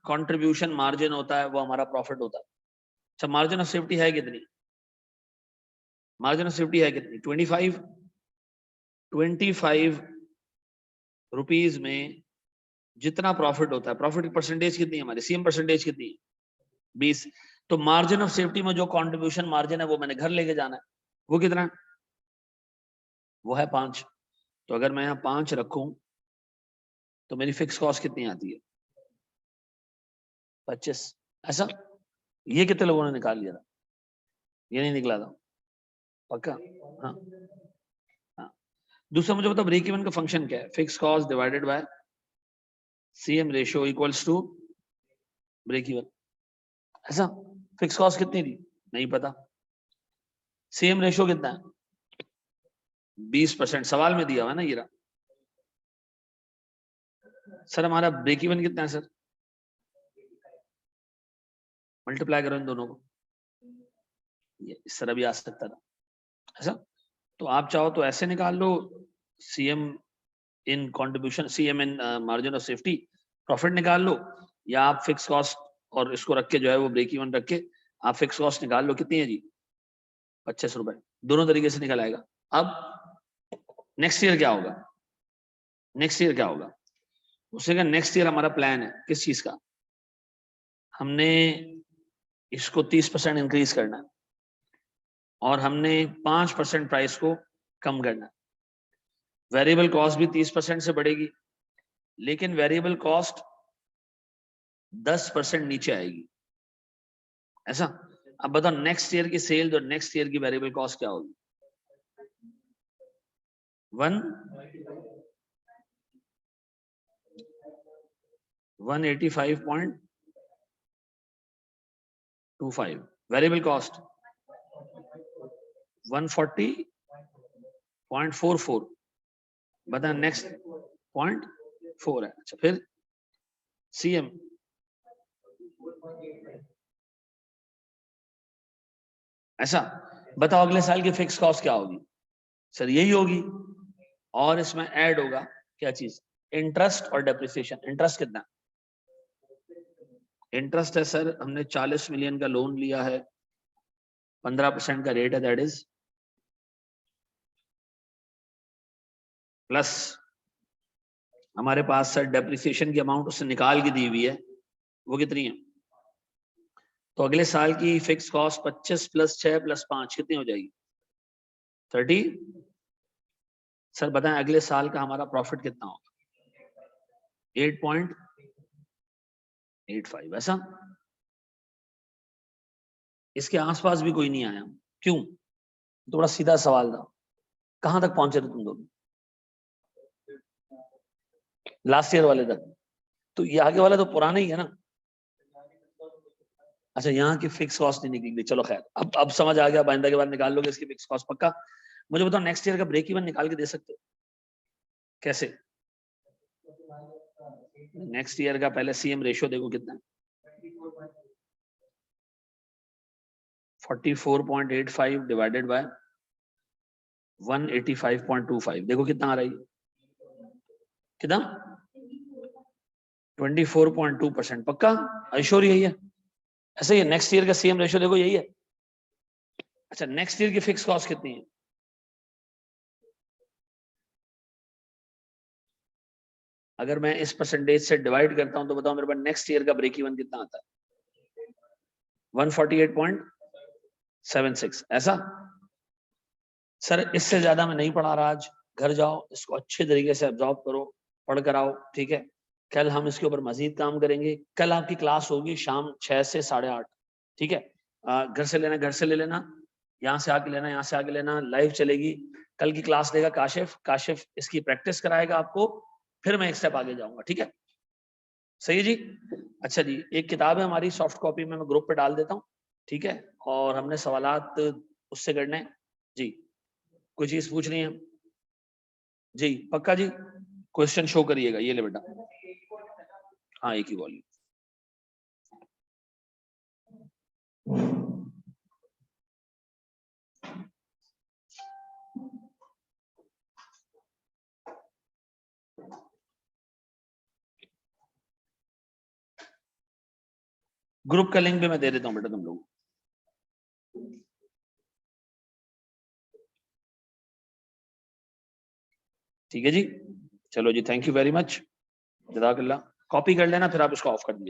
कंट्रीब्यूशन मार्जिन होता है वो हमारा प्रॉफिट होता है। अच्छा मार्जिन ऑफ सेफ्टी है कितनी, मार्जिन ऑफ सेफ्टी है कितनी 25 रुपीज में जितना प्रॉफिट होता है, प्रॉफिट की परसेंटेज कितनी है हमारी, सीएम परसेंटेज कितनी है 20। तो मार्जिन ऑफ सेफ्टी में जो कंट्रीब्यूशन मार्जिन है वो मैंने घर लेके जाना है, वो कितना है, वो है 5। तो अगर मैं यहाँ 5 रखूं तो मेरी फिक्स कॉस्ट कितनी आती है 25। ऐसा ये कितने लोगों ने निकाल लिया था, ये नहीं निकला था पक्का। हाँ हाँ। दूसरा मुझे बताओ ब्रेक इवन का फंक्शन क्या है, fix cost divided by CM ratio equals to break even. ऐसा फिक्स कॉस्ट कितनी थी नहीं पता, सीएम रेशियो कितना है 20%, सवाल में दिया हुआ है ना ये रहा। सर हमारा ब्रेक इवन कितना है सर, मल्टीप्लाई करो इन दोनों को, ये इस तरह भी आ सकता था। ऐसा तो आप चाहो तो ऐसे निकाल लो, CM in contribution, CM in margin of safety profit निकाल लो, या आप फिक्स कॉस्ट और इसको रख के जो है वो ब्रेक इवन रख के आप फिक्स कॉस्ट निकाल लो कितनी है जी 25 रुपए, दोनों तरीके से निकल आएगा। अब नेक्स्ट ईयर क्या होगा, नेक्स्ट ईयर क्या होगा उसे का नेक्स्ट ईयर हमारा प्लान है किस चीज का, हमने इसको 30% इंक्रीज करना है और हमने 5% प्राइस को कम करना है। वेरिएबल कॉस्ट भी 30% से बढ़ेगी, लेकिन वेरिएबल कॉस्ट 10% नीचे आएगी। ऐसा अब बताओ नेक्स्ट ईयर की सेल और नेक्स्ट ईयर की वेरिएबल कॉस्ट क्या होगी, 185.25, वेरिएबल कॉस्ट 140.44, बता नेक्स्ट 0.4 है। अच्छा फिर सीएम ऐसा बताओ अगले साल की फिक्स कॉस्ट क्या होगी, सर यही होगी और इसमें ऐड होगा क्या चीज, इंटरेस्ट और डेप्रिसिएशन। इंटरेस्ट कितना, इंटरेस्ट है सर हमने 40 मिलियन का लोन लिया है, 15% का रेट है, दैट इज प्लस हमारे पास सर डेप्रिसिएशन की अमाउंट उससे निकाल के दी हुई है, वो कितनी है। तो अगले साल की फिक्स कॉस्ट 25 + 6 + 5 कितनी हो जाएगी 30। सर बताएं अगले साल का हमारा प्रॉफिट कितना होगा 8.85। ऐसा इसके आसपास भी कोई नहीं आया, क्यों, थोड़ा सीधा सवाल था, कहां तक पहुंचे थे तुम लोग लास्ट ईयर वाले तक, तो ये आगे वाला तो पुराना ही है ना। अच्छा यहाँ की फिक्स कॉस्ट नहीं निकली, चलो खैर अब समझ आ गया, बाइंदा के बाद निकाल लोगे इसकी फिक्स कॉस्ट पक्का। मुझे बताओ नेक्स्ट ईयर का ब्रेक इवन निकाल के दे सकते हो कैसे, नेक्स्ट ईयर का पहले सीएम रेशियो देखो कितना है 44.85 डिवाइडेड बाय 185.25, देखो कितना आ रहा है, कितना 24.2%। पक्का आइश्योर यही है, ऐसे ही नेक्स्ट ईयर का सेम रेशियो देखो यही है। अच्छा नेक्स्ट ईयर की फिक्स कॉस्ट कितनी है? अगर मैं इस परसेंटेज से डिवाइड करता हूं तो बताओ मेरे पास नेक्स्ट ईयर का ब्रेक इवन कितना आता है? 148.76। ऐसा सर इससे ज्यादा मैं नहीं पढ़ा रहा आज, घर जाओ इसको अच्छे तरीके से ऑब्जॉर्व करो, पढ़ कर आओ, ठीक है। कल हम इसके ऊपर मजीद काम करेंगे। कल आपकी क्लास होगी शाम 6 से 8:30, ठीक है। घर से लेना, घर से ले लेना, यहाँ से आके लेना, यहाँ से आके लेना, लाइव चलेगी। कल की क्लास लेगा काशिफ, काशिफ इसकी प्रैक्टिस कराएगा आपको, फिर मैं एक स्टेप आगे जाऊंगा, ठीक है। सही है जी। अच्छा जी, एक किताब है हमारी सॉफ्ट कॉपी में, मैं ग्रुप पे डाल देता हूँ, ठीक है। और हमने सवालात उससे करने हैं जी। कोई चीज पूछनी है जी? पक्का जी, क्वेश्चन शो करिएगा, ये ले बेटा। हाँ एक ही वॉल्यूम। ग्रुप का लिंक भी मैं दे देता हूँ बेटा तुम लोग। ठीक है जी, चलो जी, थैंक यू वेरी मच, जज़ाकल्लाह। कॉपी कर लेना फिर आप इसको ऑफ कर दीजिए।